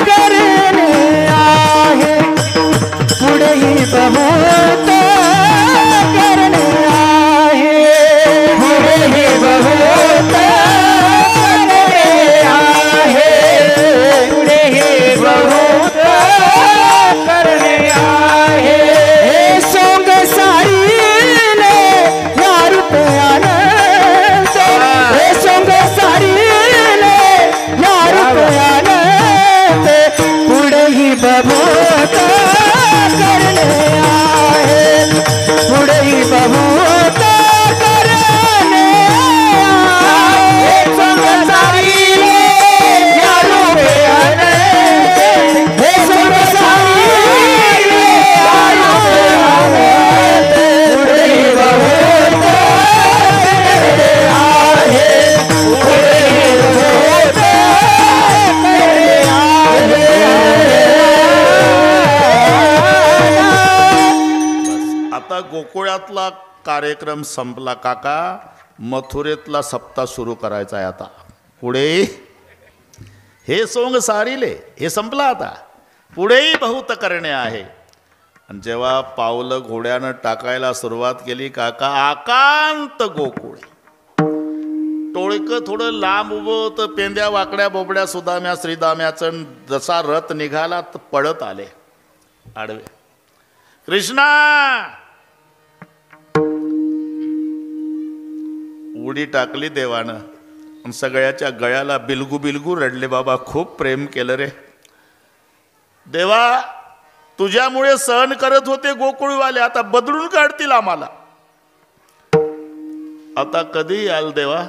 करणे आहे पुढे ही बभूत करणे आहे पुढे ही बभूत करणे आहे पुढे ही बभूत करणे आहे. हे सोंग सारीले या रुपयानं हे सोंग सारीले या रुपयानं पुढे ही बभूत करणे आहे पुढे ही बभूत करणे आहे. हे सोंग सारीले या रुपयानं हे सोंग सारीले या रुपयानं पुढे ही बभूत करणे आहे पुढे ही बभूत करणे आहे. आता गोकुळातला कार्यक्रम संपला काका. मथुरेतला सप्ताह सुरू करायचा आहे आता. पुढे हे सोंग सारिले हे संपला आता. पुढेही बहुत करणे आहे. आणि जेव्हा पावलं घोड्यानं टाकायला सुरुवात केली काका आकांत गोकुळ. टोळकं थोडं लांब उभं होतं. पेंद्या वाकड्या बोबड्या सुदाम्या श्रीदाम्याचं जसा रथ निघाला तर पळत आले आडवे. कृष्णा उडी टाकली देवानं आणि सगळ्याच्या गळ्याला बिलगू बिलगू रडले. बाबा खूप प्रेम केलं रे देवा. तुझ्यामुळे सहन करत होते गोकुळवाले आता बदलून काढतील आम्हाला. आता कधी याल देवा.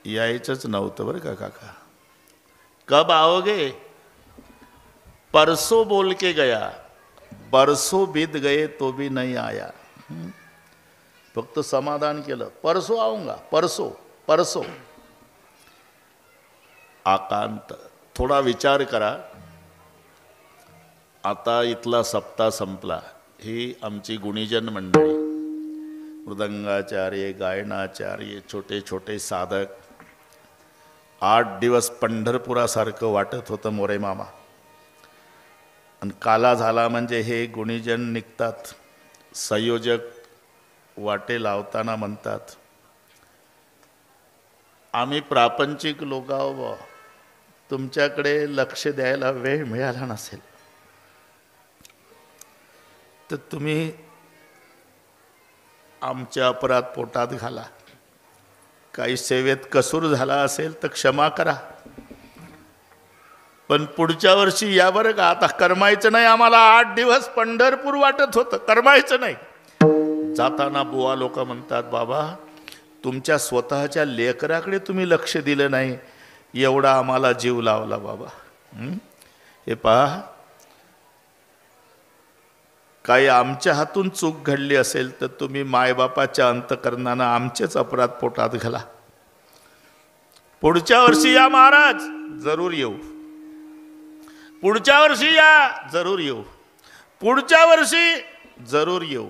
यायचंच नव्हतं बरं का काका. कब आओगे. परसों बोल के गया बरसों बीत गए तो भी नहीं आया. फक्त समाधान केलं परसों आऊंगा परसों परसों. आकांत. थोडा विचार करा. आता इथला सप्ताह संपला. ही आमची गुणीजन मंडळी मृदंगाचार्य गायनाचार्य छोटे छोटे साधक. 8 दिवस पंढरपुरासारखं वाटत होतं मोरे मामा. आणि काला झाला म्हणजे हे गुणीजन निघतात. संयोजक वाटे लावताना म्हणतात आम्ही प्रापंचिक लोक आहो तुमच्याकडे लक्ष द्यायला वेळ मिळाला नसेल तर तुम्ही आमच्या अपराध पोटात घाला. काही सेवेत कसूर झाला असेल तर क्षमा करा. पण पुढच्या वर्षी या बरं का. आता करमायचं नाही आम्हाला. 8 दिवस पंढरपूर वाटत होतं करमायचं नाही. जाताना बुवा लोक म्हणतात बाबा तुमच्या स्वतःच्या लेकराकडे तुम्ही लक्ष दिलं नाही एवढा आम्हाला जीव लावला बाबा. हे पहा काही आमच्या हातून चूक घडली असेल तर तुम्ही मायबापाच्या अंतकरणानं आमचेच अपराध पोटात घाला. पुढच्या वर्षी या महाराज जरूर येऊ. पुढच्या वर्षी या जरूर येऊ. पुढच्या वर्षी जरूर येऊ.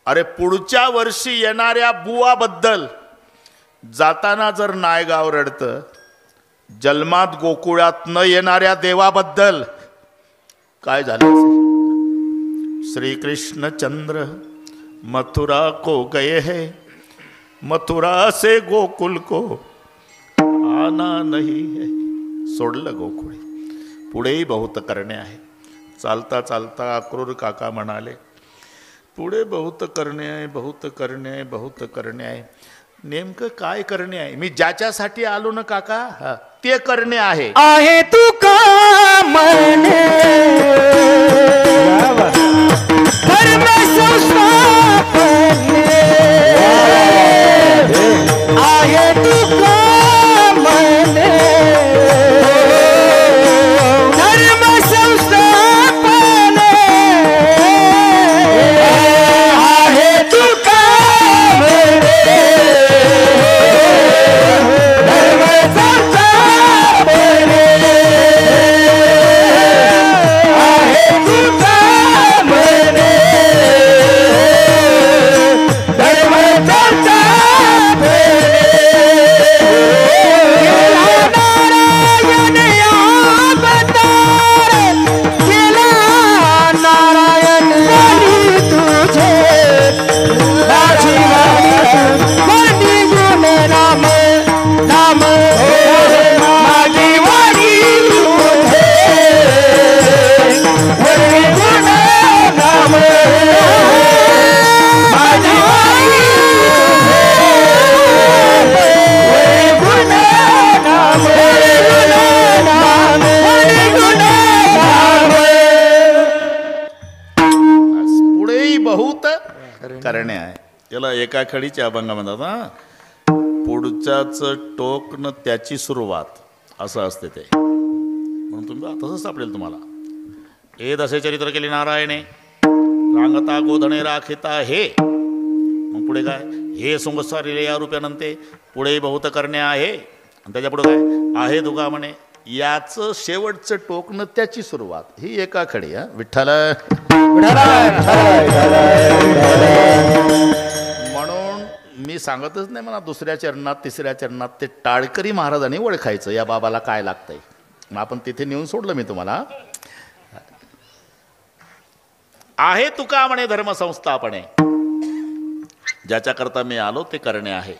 अरे पुढच्या वर्षी येणाऱ्या बुवाबद्दल जाताना जर नायगाव रडतं जन्मात गोकुळात न येणाऱ्या देवाबद्दल काय झाले असेल? श्रीकृष्ण चंद्र मथुरा को गए है, मथुरा से गोकुल को आना नहीं है. सोडलं गोकुळ. पुढेही बहुत करणे आहे. चालता चालता अक्रूर काका म्हणाले, पुढे बहुत करणे आहे, बहुत करणे आहे, बहुत करणे आहे. नेमकं काय करणे आहे? मी ज्याच्यासाठी आलो ना काका, ते करणे आहे. आहे तू का म्हणे धर्म संस्थापने, आहे तू का म्हणे धर्म संस्थापने, आहे तू का म्हणे धर्म संस्थापने, आहे तू का म्हणे धर्म संस्थापने. करणे आहे. याला एका खडीचे अभंग म्हणतात. पुढच्याच टोक न त्याची सुरुवात असं असते ते. म्हणून तुम्ही तसंच सापडेल तुम्हाला. हे दसे चरित्र केले नारायणे, रांगता गोधणे राखिता हे. मग पुढे काय? हे सुंगसारिले या रूप्यानंते. पुढेही बहुत करणे आहे. आणि त्याच्या पुढे काय आहे? तुका म्हणे. याचं शेवटचं टोक न त्याची सुरुवात. ही एका खडी. विठ्ठल. म्हणून मी सांगतच नाही म्हणा दुसऱ्या चरणात तिसऱ्या चरणात ते टाळकरी महाराजांनी ओळखायचं या बाबाला काय लागतंय. मग आपण तिथे नेऊन सोडलं मी तुम्हाला. आहे तुका म्हणे धर्मसंस्थापने. ज्याच्याकरता मी आलो ते करणे आहे.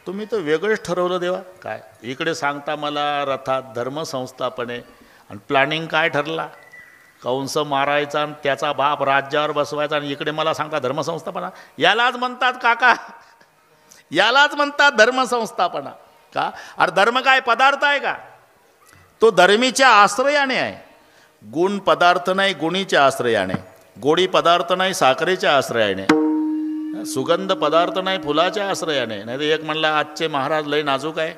तुम्ही तर वेगळंच ठरवलं देवा. काय इकडे सांगता मला रथात धर्मसंस्थापने, आणि प्लॅनिंग काय ठरला? कंस मारायचा आणि त्याचा बाप राज्यावर बसवायचा, आणि इकडे मला सांगता धर्मसंस्थापना. यालाच म्हणतात काका, यालाच म्हणतात धर्मसंस्थापना. का? अरे धर्म काय पदार्थ आहे का? तो धर्मीच्या आश्रयाने आहे. गुण पदार्थ नाही, गुणीच्या आश्रयाने. गोडी पदार्थ नाही, साखरेच्या आश्रयाने. सुगंध पदार्थ नाही, फुलाच्या आश्रयाने. नाही तर एक म्हणला आजचे महाराज लय नाजूक आहे,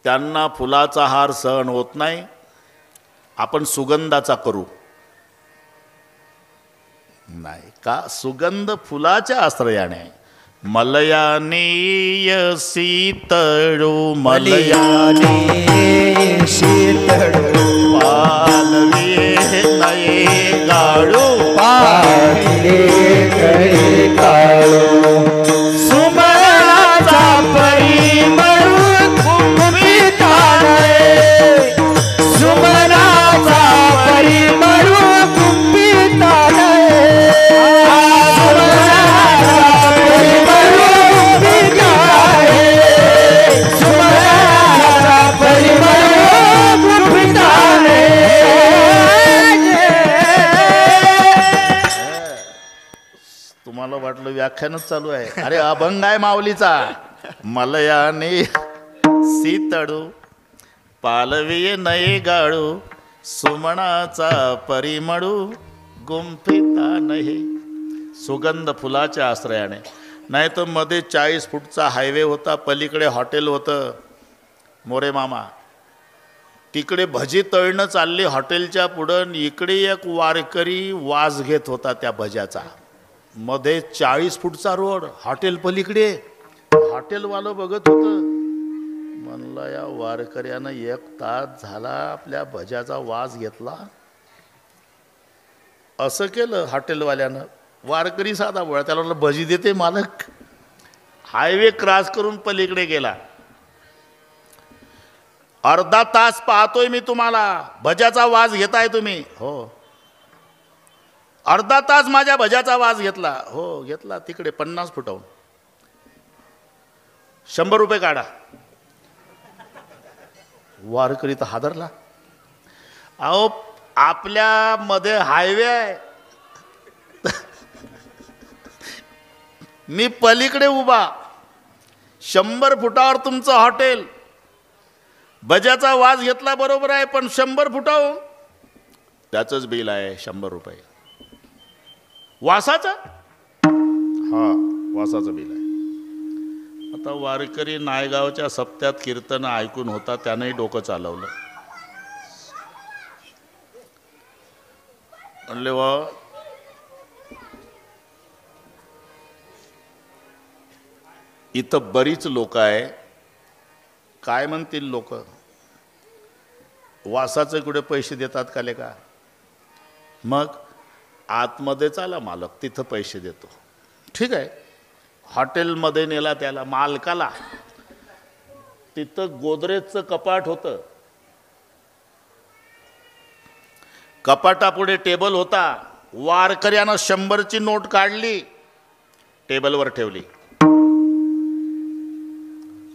त्यांना फुलाचा हार सहन होत नाही, आपण सुगंधाचा करू. नाही का? सुगंध फुलाच्या आश्रयाने. मलयाने शीतळू, मलयाने शीतळू, पालवे नये गाळू, पाहिले गळे काळू, सुमनाचा परिमळ कुंभिता नये, सुमनाचा परिमळ कुंभिता नये, सुमनाचा परिमळ कुंभिता नये, सुमनाचा परिमळ कुंभिता नये. तुम्हाला वाटलं व्याख्यानच चालू आहे. अरे अभंग आहे माऊलीचा. मलयाने शीतळू, पालवी नये गाळू, सुमनाचा परिमळू गुंफिता नाही. सुगंध फुलाच्या आश्रयाने. नाही तर मध्ये 40 फूटचा हायवे होता, पलीकडे हॉटेल होतं मोरे मामा. तिकडे भजी तळणं चालली हॉटेलच्या पुढं, इकडे एक वारकरी वास घेत होता त्या भज्याचा. मध्ये 40 फूटचा रोड, हॉटेल पलीकडे. हॉटेलवालं बघत होतं. म्हणलं या वारकऱ्यानं 1 तास झाला आपल्या भज्याचा वास घेतला. असं केलं हॉटेलवाल्यानं. वारकरी साधा बोळा, त्याला म्हणलं भजी देते मालक. हायवे क्रॉस करून पलीकडे गेला. अर्धा तास पाहतोय मी तुम्हाला, भज्याचा वास घेताय तुम्ही. हो. अर्धा तास माझ्या भज्याचा वास घेतला. हो घेतला. तिकडे 50 फुटावून 100 रुपये काढा. वारकरी तर हादरला. अहो आपल्या मध्ये हायवे आहे, मी पलीकडे उभा, 100 फुटावर तुमचं हॉटेल, भज्याचा वास घेतला बरोबर आहे, पण 100 फुटावर त्याचंच बिल आहे 100 रुपये. वासाचं? हा, वासाचं बिल आहे. आता वारकरी नायगावच्या सप्त्यात कीर्तन ऐकून होता, त्यानंही डोकं चालवलं. म्हणले वा इथं बरीच लोक आहे, काय म्हणतील लोक, वासाचे कुठे पैसे देतात का लेका. मग आतमध्ये चाला मालक, तिथं पैसे देतो. ठीक आहे. हॉटेलमध्ये नेला त्याला, मालकाला. तिथं गोदरेजचं कपाट होतं, कपाटापुढे टेबल होता. वारकऱ्यानं 100ची नोट काढली, टेबलवर ठेवली.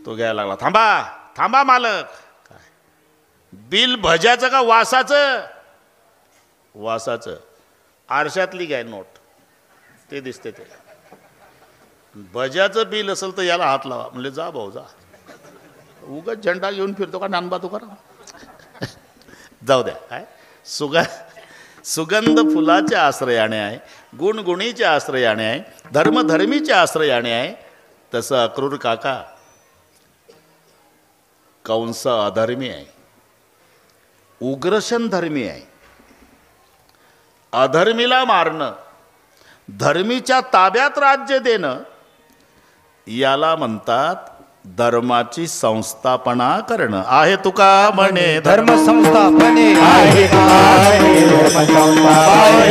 तो घ्यायला लागला. थांबा थांबा मालक, काय बिल भज्याचं का वासाचं? वासाचं. आरशातली घ्याय नोट, ते दिसते ते. भज्याचं बिल असेल तर याला हात लावा. म्हणले जा भाऊ जा, उगाच झेंडा घेऊन फिरतो का नानबा तू करा. जाऊ द्या. काय सुगंध फुलाच्या आश्रयाने आहे, गुणगुणीच्या आश्रयाने आहे, धर्मधर्मीच्या आश्रयाने आहे. तसं अक्रूर काका कंस अधर्मी आहे, उग्रशन धर्मी आहे. अधर्मीला मारणं, धर्मीच्या ताब्यात राज्य देणं, याला म्हणतात धर्माची संस्थापना करणं. आहे तुका म्हणे धर्म संस्थापने, आहे धर्म संस्थापने,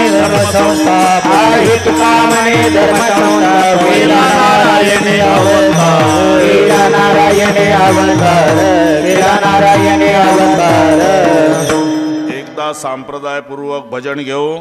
धर्म संस्थापने, आहे तुका म्हणे धर्म संस्थापने. वीरा नारायणे अवतार, वीरा नारायणे अवतार, वीरा नारायणे अवतार. एकदा संप्रदायपूर्वक भजन घेऊ.